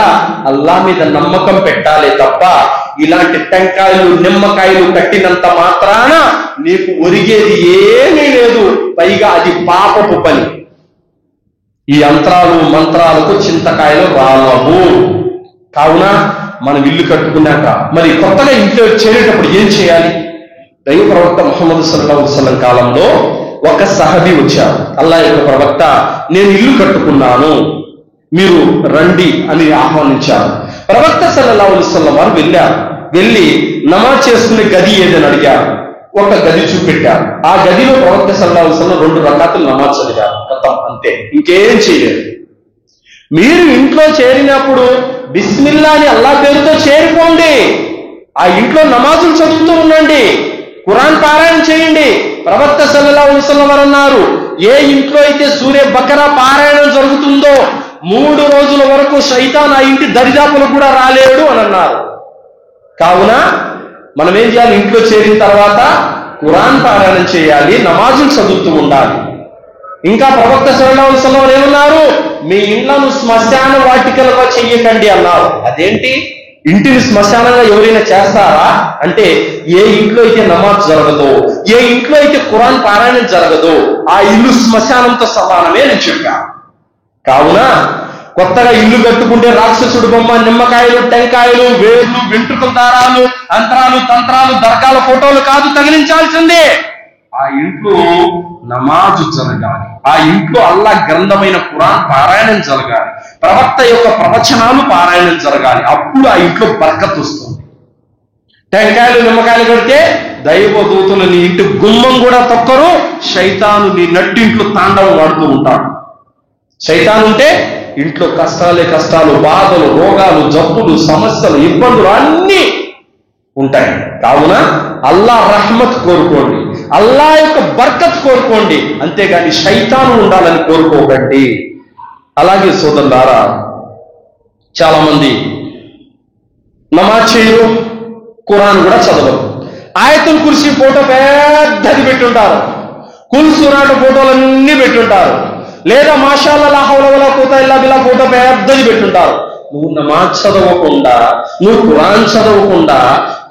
అల్లా మీద నమ్మకం పెట్టాలి తప్ప ఇలాంటి టెంకాయలు, నిమ్మకాయలు కట్టినంత మాత్రాన నీకు ఒరిగేది ఏమీ లేదు. పైగా అది పాపపు పని. ఈ యంత్రాలు మంత్రాలకు చింతకాయలు రాలవు. కావున మనం ఇల్లు కట్టుకున్నాక మరి కొత్తగా ఇంట్లో చేరేటప్పుడు ఏం చేయాలి? దైవ ప్రవక్త ముహమ్మద్ సల్లల్లాహు అలైహి వసల్లం కాలంలో ఒక సహబీ వచ్చారు. అల్లా యొక్క ప్రవక్త, నేను ఇల్లు కట్టుకున్నాను, మీరు రండి అని ఆహ్వానించారు. ప్రవక్త సల్లల్లాహు అలైహి వసల్లం వారు వెళ్ళి నమాజ్ చేసుకునే గది ఏదని అడిగారు. ఒక గది చూపెట్టారు. ఆ గదిలో ప్రవక్త సల్లల్లాహు అలైహి వసల్లం 2 రకాతులు నమాజ్ చదివారు. కథం, అంతే, ఇంకేం చేయలేదు. మీరు ఇంట్లో చేరినప్పుడు బిస్మిల్లా అని అల్లా పేరుతో చేరిపోండి. ఆ ఇంట్లో నమాజులు చదువుతూ ఉండండి, ఖురాన్ పారాయణ చేయండి. ప్రవక్త సల్లల్లాహు అలైహి వసల్లం వారు అన్నారు, ఏ ఇంట్లో అయితే సూర్య బకరా పారాయణం జరుగుతుందో 3 రోజుల వరకు శైతాన్ ఆ ఇంటి దరిదాపులు కూడా రాలేడు అని అన్నారు. కావున మనం ఏం చేయాలి? ఇంట్లో చేరిన తర్వాత ఖురాన్ పారాయణం చేయాలి, నమాజులు చదువుతూ ఉండాలి. ఇంకా ప్రవక్త సల్లల్లాహు అలైహి వసల్లం ఏమన్నారు? మీ ఇండ్లను శ్మశాన వాటికలుగా చెయ్యకండి అన్నారు. అదేంటి? ఇంటిని శ్మశానంగా ఎవరైనా చేస్తారా అంటే, ఏ ఇంట్లో అయితే నమాజ్ జరగదో, ఏ ఇంట్లో అయితే ఖురాన్ పారాయణం జరగదో ఆ ఇల్లు శ్మశానంతో సమానమే అని చెప్పాను. కావున కొత్తగా ఇల్లు కట్టుకుంటే రాక్షసుడు బొమ్మ, నిమ్మకాయలు, టెంకాయలు, వేర్లు, వెంట్రుకల దారాలు, యంత్రాలు, తంత్రాలు, దర్గాల ఫోటోలు కాదు తగిలించాల్సిందే. ఆ ఇంట్లో నమాజు జరగాలి, ఆ ఇంట్లో అల్లా గ్రంథమైన ఖురాన్ పారాయణం జరగాలి, ప్రవక్త యొక్క ప్రవచనాలు పారాయణం జరగాలి. అప్పుడు ఆ ఇంట్లో బర్కత్ వస్తుంది. టెంకాయలు, నిమ్మకాయలు కడితే దైవదూతలు నీ ఇంటి గుమ్మం కూడా తొక్కరు. శైతాను నీ నట్టింట్లో తాండవం వాడుతూ ఉంటాడు. శైతాను ఉంటే ఇంట్లో కష్టాలు, బాధలు, రోగాలు, జబ్బులు, సమస్యలు, ఇబ్బందులు అన్నీ ఉంటాయి. కావున అల్లా రహ్మత్ కోరుకోండి, అల్లా యొక్క బర్కత్ కోరుకోండి, అంతేగాని శైతాను ఉండాలని కోరుకోకండి. అలాగే సోదరులారా, చాలా మంది నమాజ్ చేయరు, ఖురాన్ కూడా చదవరు. ఆయతుల్ కుర్సీ ఫోటో పెద్దది పెట్టుంటారు, కుల్ సూరాట ఫోటోలన్నీ పెట్టుంటారు, లేదా మాషాల్లా లా హౌల వలా కువత ఇల్లా బిల్లా ఫోటో పెద్దది పెట్టుంటారు. నువ్వు నమాజ్ చదవకుండా, నువ్వు ఖురాన్ చదవకుండా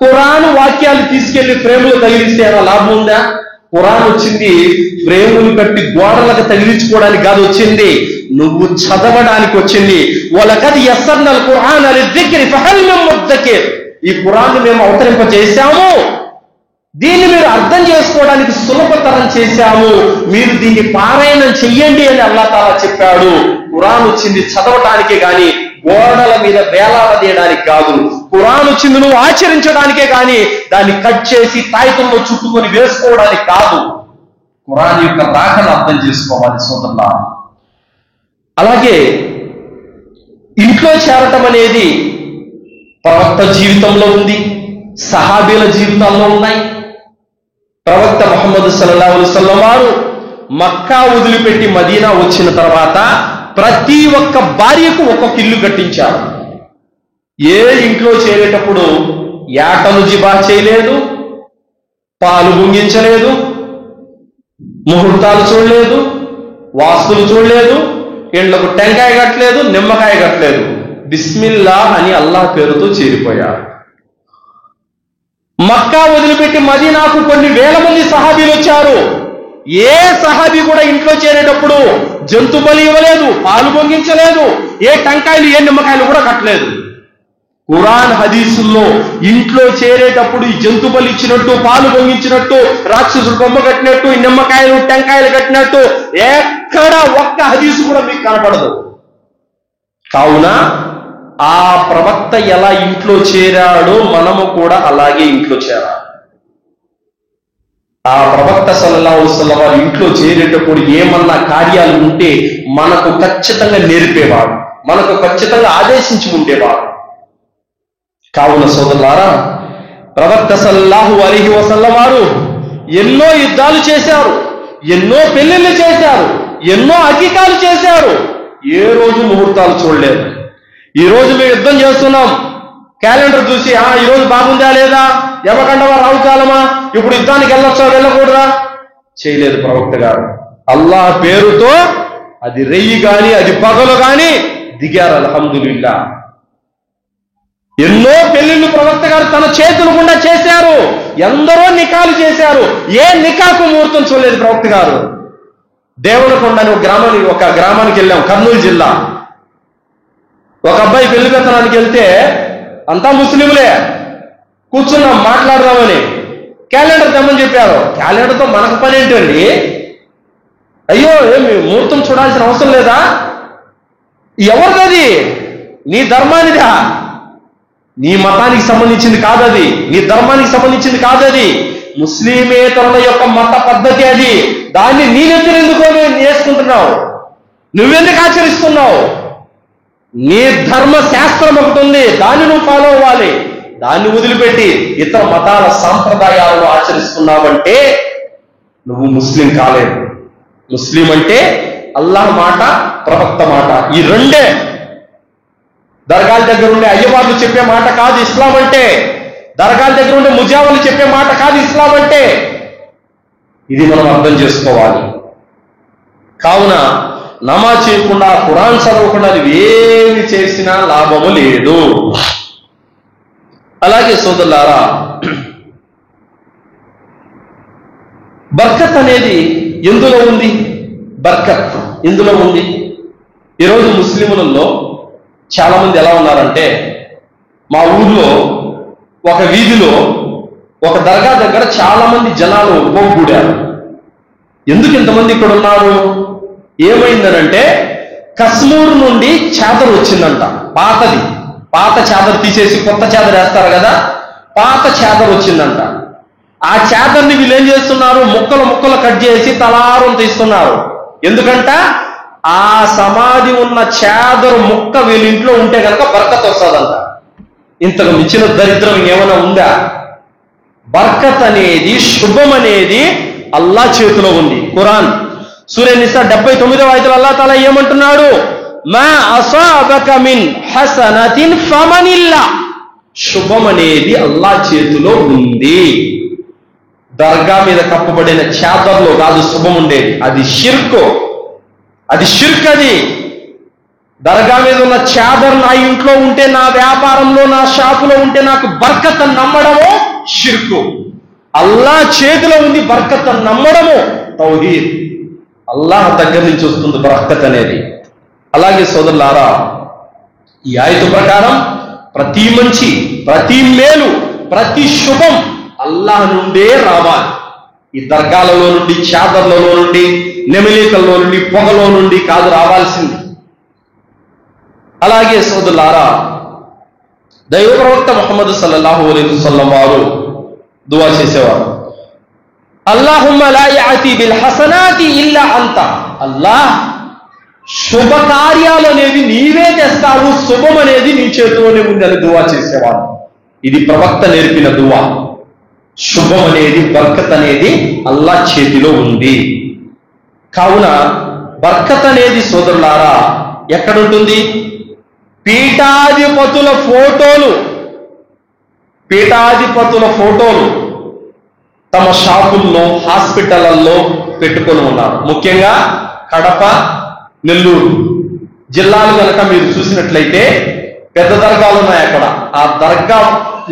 ఖురాన్ వాక్యాలు తీసుకెళ్లి ఫ్రేములు తగిలిస్తే ఏమైనా లాభం ఉందా? ఖురాన్ వచ్చింది ఫ్రేములు కట్టి గోడలకు తగిలించుకోవడానికి కాదు వచ్చింది, నువ్వు చదవడానికి వచ్చింది. వలకద్ యస్సర్నల్ ఖురాన లిజ్జిక్రి ఫహల్ మిన్ ముద్దకిర్. ఈ ఖురాన్ మేము అవతరింప చేశాము, దీన్ని మీరు అర్థం చేసుకోవడానికి సులభతరం చేశాము, మీరు దీన్ని పారాయణం చెయ్యండి అని అల్లాహ్ తాలా చెప్పాడు. ఖురాన్ వచ్చింది చదవటానికే గాని గోడల మీద వేలాడదీయడానికి కాదు. ఖురాన్ వచ్చింది నువ్వు ఆచరించడానికే గాని దాన్ని కట్ చేసి తాయితంలో చుట్టుకొని వేసుకోవడానికి కాదు. ఖురాన్ యొక్క రాకను అర్థం చేసుకోవాలి సోదరులా. అలాగే ఇంట్లో చేరటం అనేది ప్రవక్త జీవితంలో ఉంది, సహాబీల జీవితాల్లో ఉన్నాయి. ప్రవక్త ముహమ్మద్ సల్లల్లాహు అలైహి వసల్లం వారు మక్కా వదిలిపెట్టి మదీనా వచ్చిన తర్వాత ప్రతి ఒక్క భార్యకు ఒక్కొక్క ఇల్లు కట్టించారు. ఏ ఇంట్లో చేరేటప్పుడు యాటను జిబా చేయలేదు, పాలు గుంగించలేదు, ముహూర్తాలు చూడలేదు, వాస్తులు చూడలేదు, ఇండ్లకు టెంకాయ కట్టలేదు, నిమ్మకాయ కట్టలేదు. బిస్మిల్లా అని అల్లాహ్ పేరుతో చేరిపోయారు. మక్కా వదిలిపెట్టి మదీనాకు కొన్ని వేల మంది సహాబీలు వచ్చారు. ఏ సహాబీ కూడా ఇంట్లో చేరేటప్పుడు జంతు బలి ఇవ్వలేదు, పాలు పొంగించలేదు, ఏ టెంకాయలు ఏ నిమ్మకాయలు కూడా కట్టలేదు. ఖురాన్ హదీసుల్లో ఇంట్లో చేరేటప్పుడు ఈ జంతు బలి ఇచ్చినట్టు, పాలు పొంగించినట్టు, రాక్షసుడు బొమ్మ కట్టినట్టు, ఈ నిమ్మకాయలు టెంకాయలు కట్టినట్టు ఎక్కడ ఒక్క హదీసు కూడా మీకు కనపడదు. కావున ఆ ప్రవక్త ఎలా ఇంట్లో చేరాడో మనము కూడా అలాగే ఇంట్లో చేరాలి. ఆ ప్రవక్త సల్లల్లాహు అలైహి వసల్లం వారు ఇంట్లో చేరేటప్పుడు ఏమన్నా కార్యాలు ఉంటే మనకు ఖచ్చితంగా నేర్పేవాడు, మనకు ఖచ్చితంగా ఆదేశించి ఉండేవాడు. కావున సోదరులారా, ప్రవక్త సల్లల్లాహు అలైహి వసల్లం వారు ఎన్నో యుద్ధాలు చేశారు, ఎన్నో పెళ్లిళ్ళు చేశారు, ఎన్నో అకీకాలు చేశారు. ఏ రోజు ముహూర్తాలు చూడలేదు. ఈ రోజు మేము యుద్ధం చేస్తున్నాం, క్యాలెండర్ చూసి ఈ రోజు బాగుందా లేదా, యమకండవా రావు కాలమా, ఇప్పుడు యుద్ధానికి వెళ్ళొచ్చా వెళ్ళకూడదా, చేయలేదు ప్రవక్త గారు. అల్లాహ్ పేరుతో అది రెయ్యి గాని అది పగలు గాని దిగారు. అల్హమ్దులిల్లా. ఎన్నో పెళ్లిళ్ళు ప్రవక్త గారు తన చేతుల గుండా చేశారు, ఎందరో నికాలు చేశారు. ఏ నికాకు ముహూర్తం చూడలేదు ప్రవక్త గారు. దేవనకొండ అని ఒక గ్రామానికి వెళ్ళాం, కర్నూలు జిల్లా. ఒక అబ్బాయి పెళ్లి పెత్తనానికి వెళ్తే అంతా ముస్లింలే, కూర్చున్నాం మాట్లాడదామని. క్యాలెండర్ తెమ్మని చెప్పారు. క్యాలెండర్తో మనకు పని ఏంటండి, అయ్యో ఏమి ముహూర్తం చూడాల్సిన అవసరం లేదా, ఎవరిదది, నీ ధర్మానిదా, నీ మతానికి సంబంధించింది కాదది, నీ ధర్మానికి సంబంధించింది కాదది, ముస్లిమేతరుల యొక్క మత పద్ధతి అది. దాన్ని నేనెందుకు నేర్చుకుంటున్నావు, నువ్వెందుకు ఆచరిస్తున్నావు? నీ ధర్మ శాస్త్రం ఒకటి ఉంది, దాన్ని నువ్వు ఫాలో అవ్వాలి. దాన్ని వదిలిపెట్టి ఇతర మతాల సాంప్రదాయాలను ఆచరిస్తున్నావంటే నువ్వు ముస్లిం కాలేదు. ముస్లిం అంటే అల్లాహ్ మాట, ప్రవక్త మాట, ఈ రెండే. దర్గాల దగ్గర ఉండే అయ్యవార్లు చెప్పే మాట కాదు ఇస్లాం అంటే. దర్గాల దగ్గర ఉండే ముజావలు చెప్పే మాట కాదు ఇస్లాం అంటే. ఇది మనం అర్థం చేసుకోవాలి. కావున నమాజ్ చేయకుండా, ఖురాన్ చదవకుండా ఏమి చేసినా లాభము లేదు. అలాగే సోదరులారా, బర్కత్ అనేది ఎందులో ఉంది? బర్కత్ ఎందులో ఉంది? ఈరోజు ముస్లిములలో చాలా మంది ఎలా ఉన్నారంటే, మా ఊర్లో ఒక వీధిలో ఒక దర్గా దగ్గర చాలా మంది జనాలు పోగూడారు. ఎందుకు ఇంతమంది ఇక్కడ ఉన్నారు? ఏమైందనంటే, కశ్మూర్ నుండి చాదర్ వచ్చిందంట, పాతది. పాత చాదర్ తీసేసి కొత్త చాదర్ వేస్తారు కదా, పాత చాదర్ వచ్చిందంట. ఆ చాదర్ని వీళ్ళు ఏం చేస్తున్నారు, ముక్కలు ముక్కలు కట్ చేసి తలారం తీస్తున్నారు. ఎందుకంట ఆ సమాధి ఉన్న చాదరు ముక్క వీళ్ళ ఇంట్లో ఉంటే కనుక బర్కత్ వస్తుందంట. ఇంతకు మించిన దరిద్రం ఏమైనా ఉందా? బర్కత్ అనేది, శుభం అనేది అల్లాహ్ చేతిలో ఉంది. ఖురాన్ సూరా నిసా 79వ ఆయతలో అల్లాహ్ తాలా ఏమంటున్నాడు? మా అసాబక మిన్ హసనతిన్ ఫమనిల్లా. శుభం అనేది అల్లాహ్ చేతిలో ఉంది. దర్గా మీద కప్పబడిన చాదర్లో కాదు శుభం ఉండేది, అది షిర్క్. అది షిర్క్. అది దర్గా మీద ఉన్న చాదర్ నా ఇంట్లో ఉంటే, నా వ్యాపారంలో, నా షాపులో ఉంటే నాకు బర్కత్ నమ్మడము షిర్కు. అల్లాహ్ చేతిలో ఉంది బర్కత్ నమ్మడము తౌహీద్. అల్లాహ్ దగ్గర నుంచి వస్తుంది బర్కత్ అనేది. అలాగే సోదరులారా, ఈ ఆయత ప్రకారం ప్రతి మంచి, ప్రతి మేలు, ప్రతి శుభం అల్లాహ్ నుండే రావాలి. ఈ దర్గాలలో నుండి, చాదర్లలో నుండి, నెమలికల్లో నుండి, పొగలో నుండి కాదు రావాల్సింది. అలాగే సోదరులారా, దైవ ప్రవక్త ముహమ్మద్ సల్లల్లాహు అలైహి వసల్లం వారు దువా చేసేవారు. అల్లాహుమ్మ లా యఅతి బిల్ హసనాతి ఇల్లా అంత. అల్లాహ్, శుభకార్యాలు అనేది నీవే తెస్తావు, శుభం అనేది నీ చేతిలోనే ఉందని దువా చేసేవాడు. ఇది ప్రవక్త నేర్పిన దువా. శుభం అనేది, బర్కత్ అనేది అల్లాహ్ చేతిలో ఉంది. కావున బర్కత్ అనేది సోదరులారా ఎక్కడుంటుంది? పీఠాధిపతుల ఫోటోలు తమ షాపుల్లో, హాస్పిటళ్లలో పెట్టుకొని ఉన్నారు. ముఖ్యంగా కడప, నెల్లూరు జిల్లాలు కనుక మీరు చూసినట్లయితే పెద్ద దర్గాలు ఉన్నాయి అక్కడ. ఆ దర్గా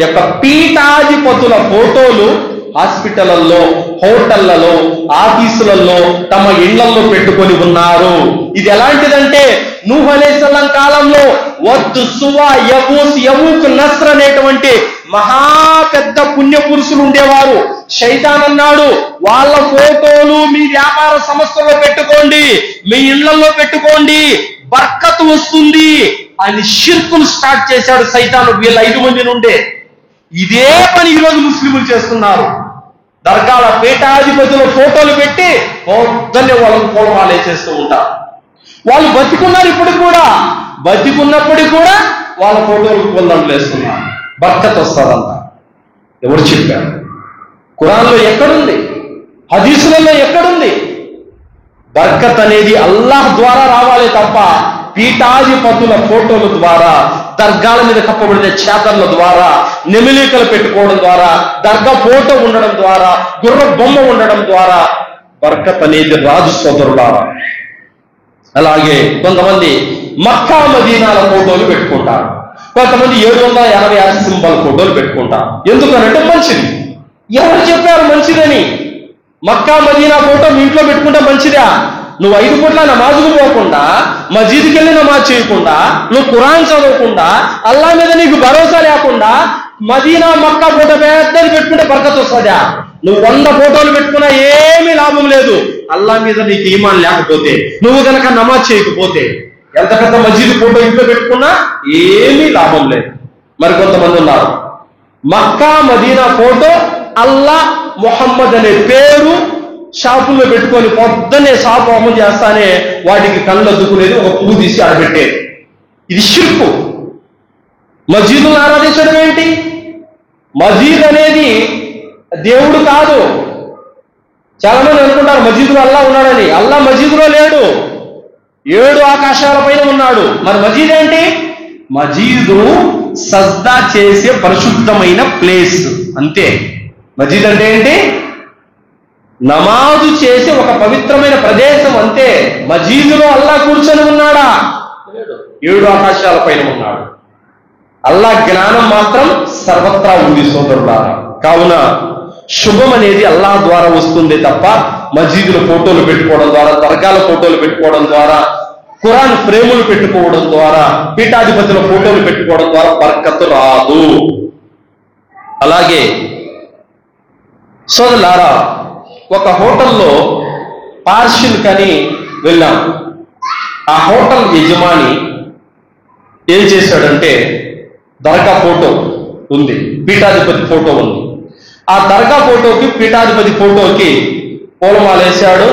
యొక్క పీఠాధిపతుల ఫోటోలు హాస్పిటళ్లలో, హోటళ్లలో, ఆఫీసులలో, తమ ఇళ్లలో పెట్టుకొని ఉన్నారు. ఇది ఎలాంటిదంటే నూహ్ అలైహిస్సలాం కాలంలో వద్దు, సువా, యవూక్, నస్ర్ అనేటువంటి మహా పెద్ద పుణ్య పురుషులు ఉండేవారు. శైతాన్ అన్నాడు, వాళ్ళ ఫోటోలు మీ వ్యాపార సంస్థల్లో పెట్టుకోండి, మీ ఇళ్లలో పెట్టుకోండి, బర్కత్ వస్తుంది అని షిర్కును స్టార్ట్ చేశాడు సైతాను. వీళ్ళ 5 మంది నుండే ఇదే పని ఈరోజు ముస్లింలు చేస్తున్నారు. దర్గాల పీఠాధిపతుల ఫోటోలు పెట్టి పొద్దున్నే వాళ్ళకు పూలమాల వేసేస్తూ ఉంటారు. వాళ్ళు బతికున్నప్పటికి కూడా వాళ్ళ ఫోటోలు పూలదండలు వేస్తున్నారు. బర్కత్ వస్తుందంట. ఎవరు చెప్పారు? ఖురాన్లో ఎక్కడుంది? హదీసులలో ఎక్కడుంది? బర్కత్ అనేది అల్లాహ్ ద్వారా రావాలే తప్ప పీఠాధిపతుల ఫోటోల ద్వారా, దర్గాల మీద కప్పబడిన చేతర్ల ద్వారా, నెమిలికలు పెట్టుకోవడం ద్వారా, దర్గా ఫోటో ఉండడం ద్వారా, గుర్ర బొమ్మ ఉండడం ద్వారా బర్కత్ అనేది రాజు సోదరులారా. అలాగే కొంతమంది మక్కా మదీనాల ఫోటోలు పెట్టుకుంటారు. కొంతమంది 786 సింబల్ ఫోటోలు పెట్టుకుంటారు. ఎందుకనంటే మంచిది. ఎవరు చెప్పారు మంచిదని? మక్కా మదీనా ఫోటో మీ ఇంట్లో పెట్టుకుంటే మంచిదా? నువ్వు 5 పూట్ల నమాజుకు పోకుండా, మసీదుకి వెళ్ళి నమాజ్ చేయకుండా, నువ్వు ఖురాన్ చదవకుండా, అల్లా మీద నీకు భరోసా లేకుండా మదీనా, మక్కా ఫోటో పెద్దది పెట్టుకుంటే బర్కత్ వస్తుందా? నువ్వు 100 ఫోటోలు పెట్టుకున్నా ఏమీ లాభం లేదు. అల్లా మీద నీకు ఈమాన్ లేకపోతే, నువ్వు కనుక నమాజ్ చేయకపోతే, ఎంత పెద్ద మసీదు ఫోటో ఇంట్లో పెట్టుకున్నా ఏమీ లాభం లేదు. మరి కొంతమంది ఉన్నారు, మక్కా మదీనా ఫోటో, అల్లా, మొహమ్మద్ అనే పేరు షాపుల్లో పెట్టుకొని పొద్దున్నే షాపు అమలు చేస్తానే వాటికి కళ్ళు అద్దుకునేది, ఒక పువ్వు తీసి ఆడబెట్టేది. ఇది షిర్కు. మసీదులను ఆరాధించడం ఏంటి? మసీద్ అనేది దేవుడు కాదు. చాలా మంది అనుకుంటారు మసీదులో అల్లా ఉన్నాడని. అల్లా మసీదులో లేడు, 7 ఆకాశాల పైన ఉన్నాడు. మరి మసీద్ ఏంటి? మసీదు సజ్దా చేసే పరిశుద్ధమైన ప్లేస్ అంతే. మసీద్ అంటే ఏంటి? నమాజు చేసే ఒక పవిత్రమైన ప్రదేశం అంతే. మసీదులో అల్లా కూర్చొని ఉన్నాడా? 7 ఆకాశాల పైన ఉన్నాడు. అల్లా జ్ఞానం మాత్రం సర్వత్రా ఉంది సోదరులారా. కావున శుభం అనేది అల్లా ద్వారా వస్తుంది తప్ప మసీదుల ఫోటోలు పెట్టుకోవడం ద్వారా, దర్గాల ఫోటోలు పెట్టుకోవడం ద్వారా, ఖురాన్ ఫ్రేములు పెట్టుకోవడం ద్వారా, పీఠాధిపతుల ఫోటోలు పెట్టుకోవడం ద్వారా బర్కత్ రాదు. అలాగే సోదరులారా, ఒక హోటల్లో పార్షిల్ కని వెళ్ళాం. ఆ హోటల్ యజమాని ఏం చేశాడంటే, దర్గా ఫోటో ఉంది, పీఠాధిపతి ఫోటో ఉంది. ఆ దర్గా ఫోటోకి, పీఠాధిపతి ఫోటోకి పూలమాల వేశాడు,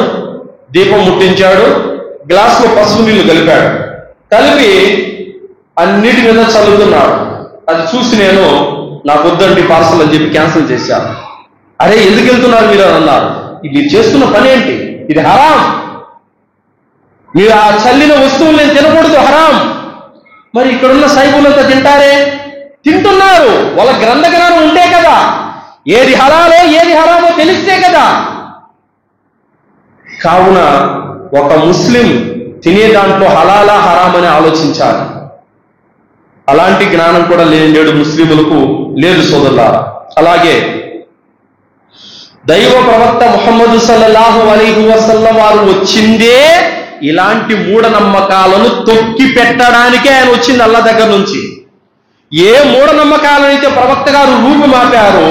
దీపం ముట్టించాడు, గ్లాసులో పసుపు నీళ్లు కలిపాడు. కలిపి అన్నిటి మీద చల్లుతున్నాడు. అది చూసి నేను నా వద్దండి పార్సల్ అని చెప్పి క్యాన్సిల్ చేశాను. అరే ఎందుకు వెళ్తున్నారు మీరు అని అన్నారు. మీరు చేస్తున్న పని ఏంటి? ఇది హరాం. మీరు ఆ చల్లిన వస్తువులు నేను తినకూడదు, హరాం. మరి ఇక్కడున్న సైబులంతా తింటారే, తింటున్నారు. వాళ్ళ గ్రంథగ్రహణం ఉంటే కదా, ఏది హలాలో ఏది హరామో తెలిస్తే కదా. కావున ఒక ముస్లిం తినే దాంట్లో హలాలా హరామని ఆలోచించాలి. అలాంటి జ్ఞానం కూడా నేడు ముస్లిములకు లేదు సోదరులారా. అలాగే దైవ ప్రవక్త ముహమ్మద్ సల్లల్లాహు అలైహి వసల్లం వారు వచ్చిందే ఇలాంటి మూఢనమ్మకాలను తొక్కి పెట్టడానికే ఆయన వచ్చింది అల్లా దగ్గర నుంచి. ఏ మూఢనమ్మకాలనైతే ప్రవక్త గారు రూపుమాపారో,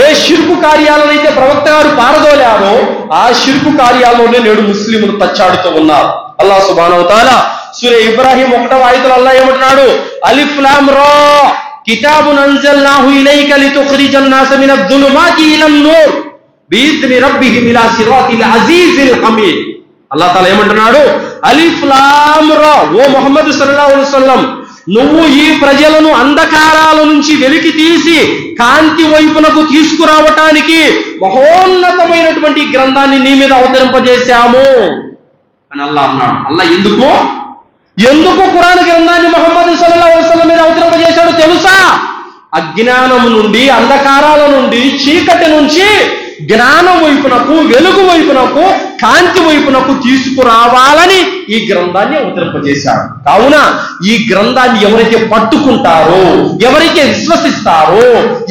ఏ షిర్కు కార్యాలనైతే ప్రవక్త గారు పారదోలారో, ఆ షిర్కు కార్యాల్లోనే నేడు ముస్లింలు తచ్చాడుతూ ఉన్నారు. అల్లాహ్ సుబ్హానహు వ తఆలా సూరా ఇబ్రాహీం 1వ ఆయతలో అల్లాహ్ ఏమంటున్నాడు? అలిఫ్ లామ్ రా కితాబున్ అన్జల్నాహు ఇలైక లితుఖ్రిజన్ నాస మినద్ దులుమాతి ఇలన్ నూర్ బిఇذ్ని రబ్బిహిమ్ ఇలా సిరాతిల్ అజీజిల్ హమీద్. అల్లాహ్ తాలా ఏమంటున్నాడు? అలిఫ్ లామ్ రా, ఓ ముహమ్మద్ సల్లల్లాహు అలైహి వసల్లం, నువ్వు ఈ ప్రజలను అంధకారాల నుంచి వెలికి తీసి కాంతి వైపునకు తీసుకురావటానికి మహోన్నతమైనటువంటి గ్రంథాన్ని నీ మీద అవతరింపజేశాము అని అల్లాహ్ అన్నాడు. అల్లాహ్ ఎందుకు ఖురాన్ గ్రంథాన్ని ముహమ్మద్ సల్లల్లాహు అలైహి వసల్లం మీద అవతరింపజేశాడో తెలుసా? అజ్ఞానము నుండి, అంధకారాల నుండి, చీకటి నుంచి జ్ఞానం వైపునకు, వెలుగు వైపునకు, కాంతి వైపునకు తీసుకురావాలని ఈ గ్రంథాన్ని అవతరింపజేశాడు. కావున ఈ గ్రంథాన్ని ఎవరైతే పట్టుకుంటారో, ఎవరైతే విశ్వసిస్తారో,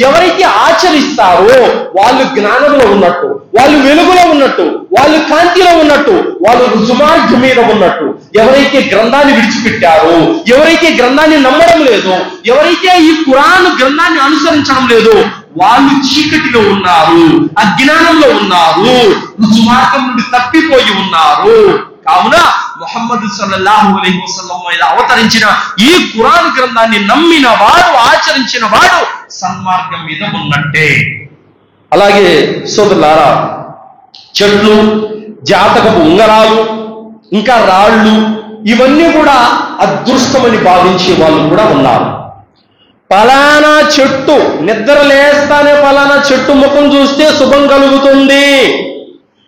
ఎవరైతే ఆచరిస్తారో వాళ్ళు జ్ఞానంలో ఉన్నట్టు, వాళ్ళు వెలుగులో ఉన్నట్టు, వాళ్ళు కాంతిలో ఉన్నట్టు, వాళ్ళు రుజుమార్గం మీద ఉన్నట్టు. ఎవరైతే గ్రంథాన్ని విడిచిపెట్టారో, ఎవరైతే గ్రంథాన్ని నమ్మడం లేదో, ఎవరైతే ఈ ఖురాన్ గ్రంథాన్ని అనుసరించడం లేదో వాళ్ళు చీకటిలో ఉన్నారు, అజ్ఞానంలో ఉన్నారు, రుజుమార్గం నుండి తప్పిపోయి ఉన్నారు. కావున ముహమ్మద్ సల్లల్లాహు అలైహి వసల్లం మీద అవతరించిన ఈ ఖురాన్ గ్రంథాన్ని నమ్మిన వాడు, ఆచరించిన వాడు సన్మార్గం మీద ఉన్నట్టే. అలాగే సోదరులారా, చెట్లు, జాతకపు ఉంగరాలు, ఇంకా రాళ్ళు, ఇవన్నీ కూడా అదృష్టమని భావించే వాళ్ళు కూడా ఉన్నారు. పలానా చెట్టు, నిద్ర లేస్తానే పలానా చెట్టు ముఖం చూస్తే శుభం కలుగుతుంది,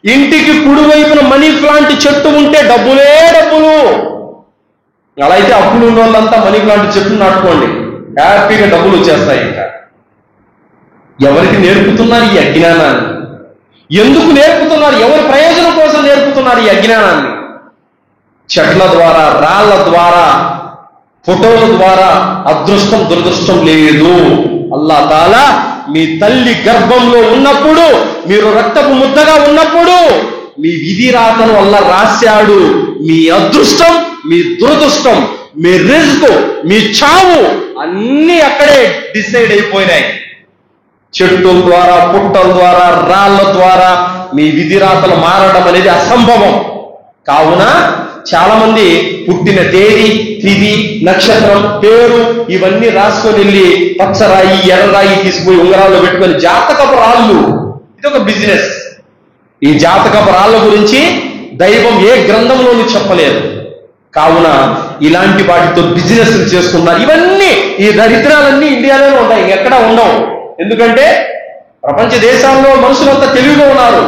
ఇంటికి కుడివైపున మనీ ప్లాంట్ చెట్టు ఉంటే డబ్బులే డబ్బులు. అలా అయితే అప్పులు ఉన్న వాళ్ళంతా మనీ ప్లాంట్ చెట్టు నాటుకోండి, హ్యాపీగా డబ్బులు వచ్చేస్తాయి. ఇంకా ఎవరికి నేర్పుతున్నారు ఈ అజ్ఞానాన్ని? ఎందుకు నేర్పుతున్నారు? ఎవరి ప్రయోజనం కోసం నేర్పుతున్నారు ఈ అజ్ఞానాన్ని? చెట్ల ద్వారా, రాళ్ల ద్వారా, ఫోటోల ద్వారా అదృష్టం దురదృష్టం లేదు. అల్లాహ్ తాలా మీ తల్లి గర్భంలో ఉన్నప్పుడు, మీరు రక్తపు ముద్దగా ఉన్నప్పుడు మీ విధి రాతను అల్లాహ్ రాశాడు. మీ అదృష్టం, మీ దురదృష్టం, మీ రిజ్క్, మీ చావు అన్నీ అక్కడే డిసైడ్ అయిపోయినాయి. చెట్టు ద్వారా, పుట్టల ద్వారా, రాళ్ల ద్వారా మీ విధి రాతలు మారడం అనేది అసంభవం. కావున చాలా మంది పుట్టిన తేదీ, తిథి, నక్షత్రం, పేరు ఇవన్నీ రాసుకొని వెళ్ళి పచ్చరాయి, ఎర్రరాయి తీసుకుపోయి ఉంగరాల్లో పెట్టుకొని జాతకపు రాళ్ళు, ఇదొక బిజినెస్. ఈ జాతకపు రాళ్ళ గురించి దైవం ఏ గ్రంథంలోనూ చెప్పలేదు. కావున ఇలాంటి వాటితో బిజినెస్ చేస్తున్నారు. ఇవన్నీ, ఈ దరిద్రాలన్నీ ఇండియాలోనే ఉంటాయి, ఎక్కడా ఉండవు. ఎందుకంటే ప్రపంచ దేశాల్లో మనుషులంతా తెలివిగా ఉన్నారు,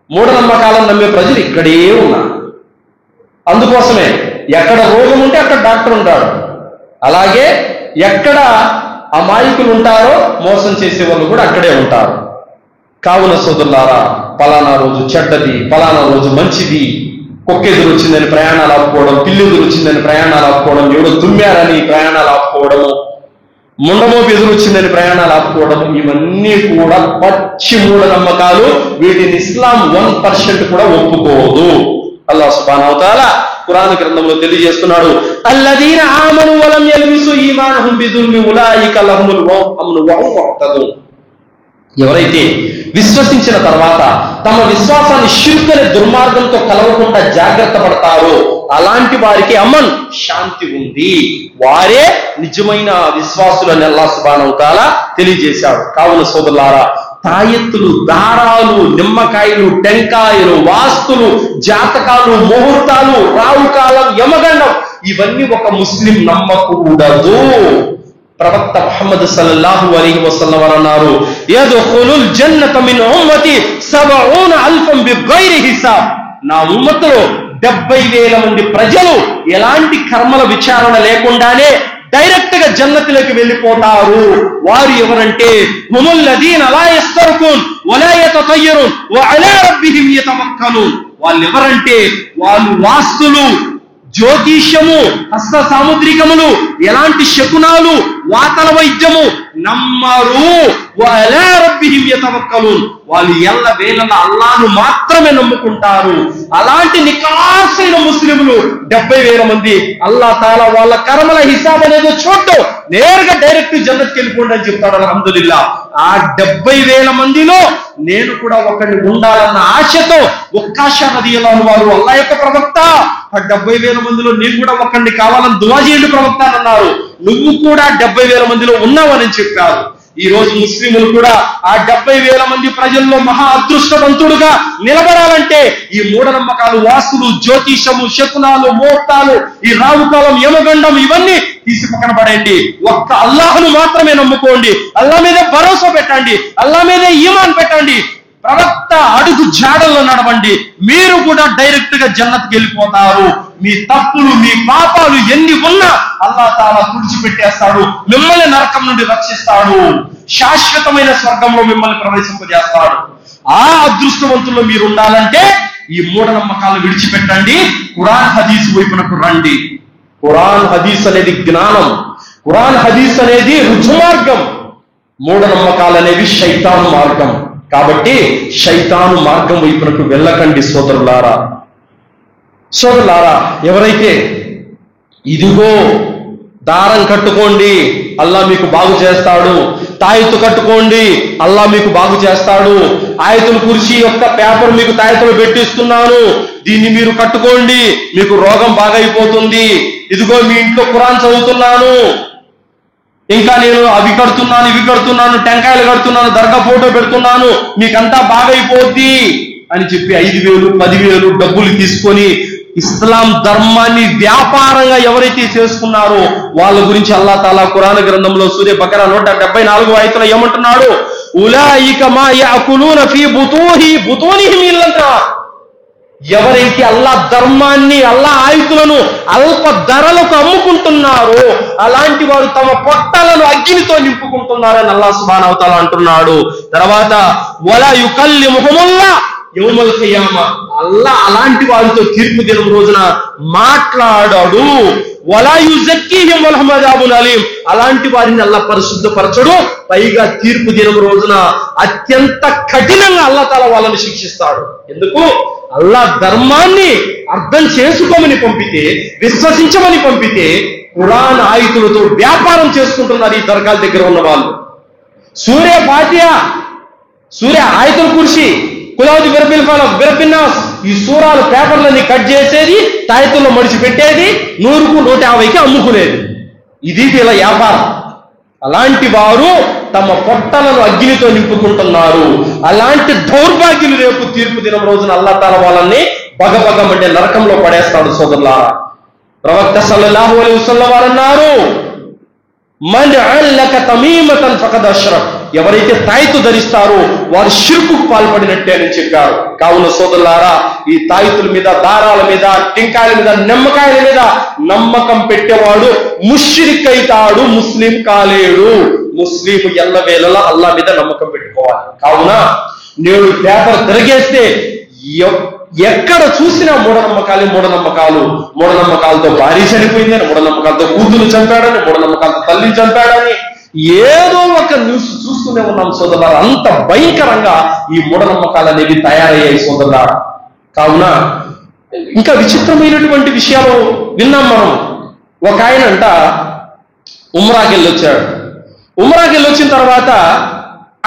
మూఢనమ్మకాలను నమ్మే ప్రజలు ఇక్కడే ఉన్నారు. అందుకోసమే ఎక్కడ రోగం ఉంటే అక్కడ డాక్టర్ ఉంటాడు, అలాగే ఎక్కడ అమాయకులు ఉంటారో మోసం చేసే వాళ్ళు కూడా అక్కడే ఉంటారు. కావున సోదరులారా, పలానా రోజు చెడ్డది, పలానా రోజు మంచిది, కుక్కెదురు వచ్చిందని ప్రయాణాలు ఆపుకోవడం, పిల్లెదురు వచ్చిందని ప్రయాణాలు ఆపుకోవడం, ఎవడో తుమ్మారని ప్రయాణాలు ఆపుకోవడము, ముండమోపు ఎదురు వచ్చిందని ప్రయాణాలు ఆపుకోవడం, ఇవన్నీ కూడా పచ్చి మూఢ నమ్మకాలు. వీటిని ఇస్లాం 1% కూడా ఒప్పుకోదు. అల్లాహ్ సుబ్హానహు వ తఆలా ఖురాన్ గ్రంథంలో తెలియజేస్తున్నాడు, అల్లదీన ఆమను వలం యల్బిసు ఈమానహుం బిదుల్మి ఉలైక లహుముల్ అమ్ను వహుం ముహ్తదూన్. ఎవరైతే విశ్వసించిన తర్వాత తమ విశ్వాసాన్ని షిర్క్ అనే దుర్మార్గంతో కలవకుండా జాగ్రత్త పడతారో అలాంటి వారికి అమన్, శాంతి ఉంది, వారే నిజమైన విశ్వాసులని అల్లాహ్ సుబ్హానహు వ తఆలా తెలియజేశాడు. కావున సోదరులారా, తాయెత్తులు, దారాలు, నిమ్మకాయలు, టెంకాయలు, వాస్తులు, జాతకాలు, ముహూర్తాలు, రావుకాలం, యమగండం ఇవన్నీ ఒక ముస్లిం నమ్మకూడదు. ప్రవక్త ముహమ్మద్ సల్లల్లాహు అలైహి వసల్లం అన్నారు, యద్ఖులుల్ జన్నత మిన్ ఉమ్మతి 70,000 బిగైరి హిసాబ్. నా ఉమ్మతులో 70,000 మంది ప్రజలు ఎలాంటి కర్మల విచారణ లేకుండానే డైరెక్ట్ గా జన్నతులకు వెళ్ళిపోతారు. వారు ఎవరంటే హుముల్లదీన లా యస్తర్కున్ వలా యతతయ్యరున్ వఅలా రబ్బిహిమ్ యతవక్కలున్. వాళ్ళు ఎవరంటే వాళ్ళు వాస్తులు, జ్యోతిష్యము, హస్త సాముద్రికములు, ఎలాంటి శకునాలు, వాతల వైద్యము నమ్మరు. వఅలా రబ్బిహిమ్ యతవక్కలున్. వాళ్ళు ఎల్ల వేళల అల్లాహ్ను మాత్రమే నమ్ముకుంటారు. అలాంటి నికాసైన ముస్లింలు 70,000 మంది అల్లాహ్ తాలా వాళ్ళ కర్మల హిసాబ్ అనేది చూడటం, నేరుగా డైరెక్ట్ జన్నత్కి వెళ్ళిపోండి అని చెప్తాడు. అల్హమ్దులిల్లా. ఆ 70,000 మందిలో నేను కూడా ఒకరిని ఉండాలన్న ఆశతో వక్కాషా రదియల్లాహు వారు అల్లాహ్ యొక్క ప్రవక్త, ఆ 70,000 మందిలో నేను కూడా ఒకరిని కావాలని దువా చేయండి ప్రవక్త అన్నారు. నువ్వు కూడా 70,000 మందిలో ఉన్నావని చెప్పారు. ఈ రోజు ముస్లింలు కూడా ఆ 70,000 మంది ప్రజల్లో మహా అదృష్టవంతుడుగా నిలబడాలంటే ఈ మూఢనమ్మకాలు, వాస్తులు, జ్యోతిషము, శకునాలు, ముహూర్తాలు, ఈ రావుకాలం, యమగండం ఇవన్నీ తీసి పక్కన పడండి. ఒక్క అల్లాహ్ను మాత్రమే నమ్ముకోండి. అల్లాహ్ మీదే భరోసా పెట్టండి. అల్లాహ్ మీదే ఈమాన్ పెట్టండి. ప్రవక్త అడుగు జాడల్లో నడవండి. మీరు కూడా డైరెక్ట్ గా జన్నత్కి వెళ్ళిపోతారు. మీ తప్పులు, మీ పాపాలు ఎన్ని ఉన్నా అల్లాహ్ తాలా తుడిచిపెట్టేస్తాడు. మిమ్మల్ని నరకం నుండి రక్షిస్తాడు. శాశ్వతమైన స్వర్గంలో మిమ్మల్ని ప్రవేశింపజేస్తాడు. ఆ అదృష్టవంతుల్లో మీరు ఉండాలంటే ఈ మూఢనమ్మకాలను విడిచిపెట్టండి. ఖురాన్ హదీస్ వైపునకు రండి. ఖురాన్ హదీస్ అనేది జ్ఞానం. ఖురాన్ హదీస్ అనేది రుజుమార్గం. మూఢనమ్మకాలు అనేవి శైతాను మార్గం. కాబట్టి శైతాను మార్గం వైపునకు వెళ్ళకండి సోదరులారా. ఎవరైతే ఇదిగో దారం కట్టుకోండి అల్లా మీకు బాగు చేస్తాడు, తాయెత్తు కట్టుకోండి అల్లా మీకు బాగు చేస్తాడు, ఆయతుల్ కుర్సీ యొక్క పేపర్ మీకు తాయెత్తులు పెట్టిస్తున్నాను, దీన్ని మీరు కట్టుకోండి మీకు రోగం బాగైపోతుంది, ఇదిగో మీ ఇంట్లో ఖురాన్ చదువుతున్నాను, ఇంకా నేను అవి కడుతున్నాను, ఇవి కడుతున్నాను, టెంకాయలు కడుతున్నాను, దర్గా ఫోటో పెడుతున్నాను, మీకంతా బాగైపోద్ది అని చెప్పి 5,000, 10,000 డబ్బులు తీసుకొని ఇస్లాం ధర్మాన్ని వ్యాపారంగా ఎవరైతే చేసుకున్నారో వాళ్ళ గురించి అల్లాహ్ తాలా ఖురాన్ గ్రంథంలో సూరే బకరా 174వ ఆయతలో ఏమంటున్నాడు? ఉలాయిక మా యఅకులూన ఫీ బుతూనిహిమ్ ఇల్లంతా. ఎవరైతే అల్లాహ్ ధర్మాన్ని, అల్లాహ్ ఆయుతులను అల్ప ధరలకు అమ్ముకుంటున్నారో అలాంటి వారు తమ పొట్టలను అగ్నితో నింపుకుంటున్నారని అల్లాహ్ సుబ్హానహు వ తఆలా అంటున్నాడు. తర్వాత వలా యుకల్లిముహుముల్లాహ్ యౌమల్ ఖియామా. అల్లాహ్ అలాంటి వారితో తీర్పు దినం రోజున మాట్లాడాడు. వలా యుజక్కీహిమ్ వలహుమ్ అజాబున్ అలీం. అలాంటి వారిని అల్లాహ్ పరిశుద్ధపరచడు. పైగా తీర్పు దినం రోజున అత్యంత కఠినంగా అల్లాహ్ తాలా వాళ్ళని శిక్షిస్తాడు. ఎందుకు? అల్లాహ్ ధర్మాన్ని అర్థం చేసుకోమని పంపితే, విశ్వసించమని పంపితే ఖురాన్ ఆయుతులతో వ్యాపారం చేసుకుంటున్నారు ఈ దర్గాల దగ్గర ఉన్న వాళ్ళు. సూర్య ఫాతిహా, సూర్య ఆయతుల్ కుర్సీ, కులౌది బిరబిల్ ఫలక్, బిరబిన్ నాస్, ఈ సూరాలు పేపర్లన్నీ కట్ చేసేది, తాయెత్తుల్లో మడిచి పెట్టేది, 100కు 150కి అమ్ముకునేది. ఇది వీళ్ళ వ్యాపారం. అలాంటి వారు తమ పొట్టలను అగ్నితో నింపుకుంటున్నారు. అలాంటి దౌర్భాగ్యులు రేపు తీర్పు దినం రోజున అల్లాహ్ తాలా వాళ్ళని బగబగమంటే నరకంలో పడేస్తాడు సోదరులారా. ప్రవక్త సల్లల్లాహు అలైహి వసల్లం వారు అన్నారు, మన్ అల్లక తమీమతన్ ఫఖద్ అష్రక్. ఎవరైతే తాయెత్తు ధరిస్తారో వారు షిర్కుకు పాల్పడినట్టే అని చెప్పారు. కావున సోదరులారా, ఈ తాయెత్తుల మీద, దారాల మీద, టెంకాయల మీద, నిమ్మకాయల మీద నమ్మకం పెట్టేవాడు ముష్రిక్ అయితాడు, ముస్లిం కాలేడు. ముస్లిం ఎల్లవేళలా అల్లాహ్ మీద నమ్మకం పెట్టుకోవాలి. కావున నేడు పేపర్ తిరగేస్తే ఎక్కడ చూసినా మూఢనమ్మకాలతో భార్య చనిపోయిందని, మూఢనమ్మకాలతో కూతురు చంపాడని, మూఢనమ్మకాలతో తల్లిని చంపాడని ఏదో ఒక న్యూస్ చూస్తూనే ఉన్నాం సోదరులారా. అంత భయంకరంగా ఈ మూఢనమ్మకాలు అనేవి తయారయ్యాయి సోదరులారా. కావున ఇంకా విచిత్రమైనటువంటి విషయాలు విన్నాం మనం. ఒక ఆయన అంట ఉమ్రాకి వెళ్ళొచ్చాడు. ఉమ్రాకి వెళ్ళొచ్చిన తర్వాత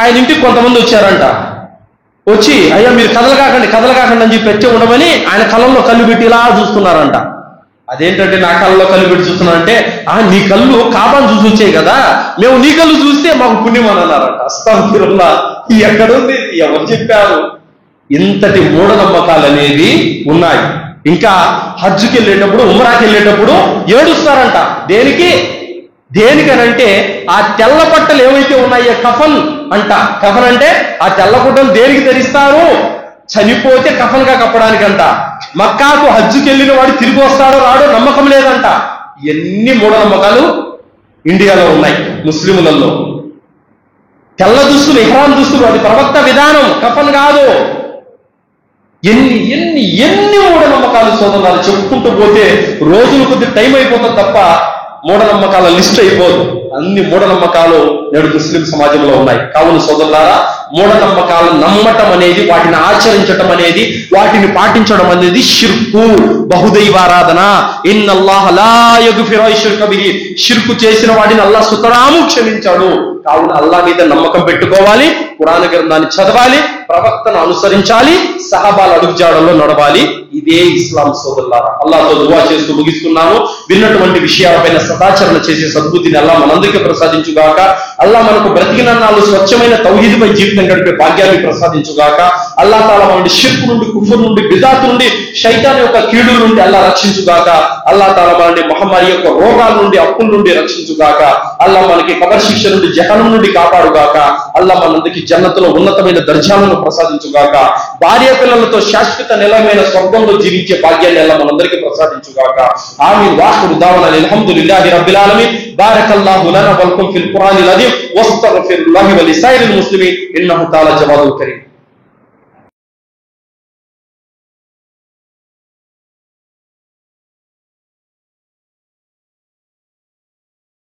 ఆయన ఇంటికి కొంతమంది వచ్చారంట. వచ్చి అయ్యా మీరు కదలకాకండి అని చెప్పి పెట్టి ఉండమని ఆయన కళ్ళల్లో కళ్ళు పెట్టి ఇలా చూస్తున్నారంట. అదేంటంటే నా కళ్ళలో కళ్ళు పెట్టి చూస్తున్నానంటే, నీ కళ్ళు కాబాను చూసి వచ్చాయి కదా, మేము నీ కళ్ళు చూస్తే మాకు పుణ్యం అని అన్నారంట. అస్తాగ్ఫిరుల్లాహ్. ఎక్కడుంది? ఎవరు చెప్పారు? ఇంతటి మూఢనమ్మకాలు అనేవి ఉన్నాయి. ఇంకా హజ్జుకి వెళ్ళేటప్పుడు, ఉమ్రాకి వెళ్ళేటప్పుడు ఏడుస్తారంట. దేనికనంటే ఆ తెల్ల బట్టలు ఏవైతే ఉన్నాయో కఫన్ అంట. కఫన్ అంటే ఆ తెల్ల గుడ్డలు దేనికి ధరిస్తారు? చనిపోతే కఫన్గా కప్పడానికంట. మక్కాకు హజ్జుకి వెళ్ళిన వాడు తిరిగి వస్తాడో రాడో నమ్మకం లేదంట. ఎన్ని మూఢనమ్మకాలు ఇండియాలో ఉన్నాయి ముస్లిములలో. తెల్ల దుస్తులు, ఇహ్రాం దుస్తులు, అది ప్రవక్త విధానం, కఫన్ కాదు. ఎన్ని మూఢనమ్మకాలు సోదరులు చెప్పుకుంటూ పోతే రోజులు కొద్ది టైం అయిపోతుంది తప్ప మూఢనమ్మకాల లిస్ట్ అయిపోదు. అన్ని మూఢనమ్మకాలు నేడు ముస్లిం సమాజంలో ఉన్నాయి. కావున సోదరులారా, మూఢనమ్మకాలను నమ్మటం అనేది, వాటిని ఆచరించటం అనేది, వాటిని పాటించడం అనేది షిర్కు, బహుదైవారాధన. ఇన్నల్లాహ లా యగ్ఫిరు అష్రక బిహి. షిర్కు చేసిన వాడిని అల్లాహ్ సుతరాము క్షమించాడు. కావున అల్లాహ్ మీద నమ్మకం పెట్టుకోవాలి, ఖురాన్ గ్రంథాన్ని చదవాలి, ప్రవక్తను అనుసరించాలి, సహాబాల అడుగుజాడల్లో నడవాలి. ఇదే ఇస్లాం సోదరులారా. అల్లాహ్తో దువా చేస్తూ ముగిస్తున్నాను. విన్నటువంటి విషయాలపైన సదాచరణ చేసే సద్బుద్ధిని అల్లాహ్ మనందరికీ ప్రసాదించుగాక. అల్లాహ్ మనకు బ్రతికినన్నాళ్ళు స్వచ్ఛమైన తౌహీదుపై జీవితం గడిపే భాగ్యాన్ని ప్రసాదించుగాక. అల్లాహ్ తాలా మనల్ని షిర్క్ నుండి, కుఫర్ నుండి, బిదాత్ నుండి, శైతాన్ యొక్క కీడుల నుండి అల్లాహ్ రక్షించుగాక. అల్లాహ్ తాలా మనల్ని మహమ్మారి యొక్క రోగాల నుండి, అప్పుల నుండి రక్షించుగాక. అల్లాహ్ మనకి కబర్ శిక్ష నుండి, జహనం నుండి కాపాడుగాక. అల్లాహ్ మనందరికీ జన్నతులో ఉన్నతమైన దర్జాలను ప్రసాదించుగాక. భార్య పిల్లలతో శాశ్వత నిలయమైన స్వర్గంలో జీవించే భాగ్యాన్ని అల్లాహ్ మనందరికీ ప్రసాదించుగాక. ఆమీన్. వాఖిరు దావానా అల్హమ్దులిల్లాహి రబ్బిల్ ఆలమీన్. బారకల్లాహు లనా వలకుం ఫిల్ ఖురానిల్ అజీమ్ వస్తగ్ఫిరుల్లాహి వలిసాయిరిల్ ముస్లిమీన్ ఇన్నహు తఆలా జవాదుల్ కరీం.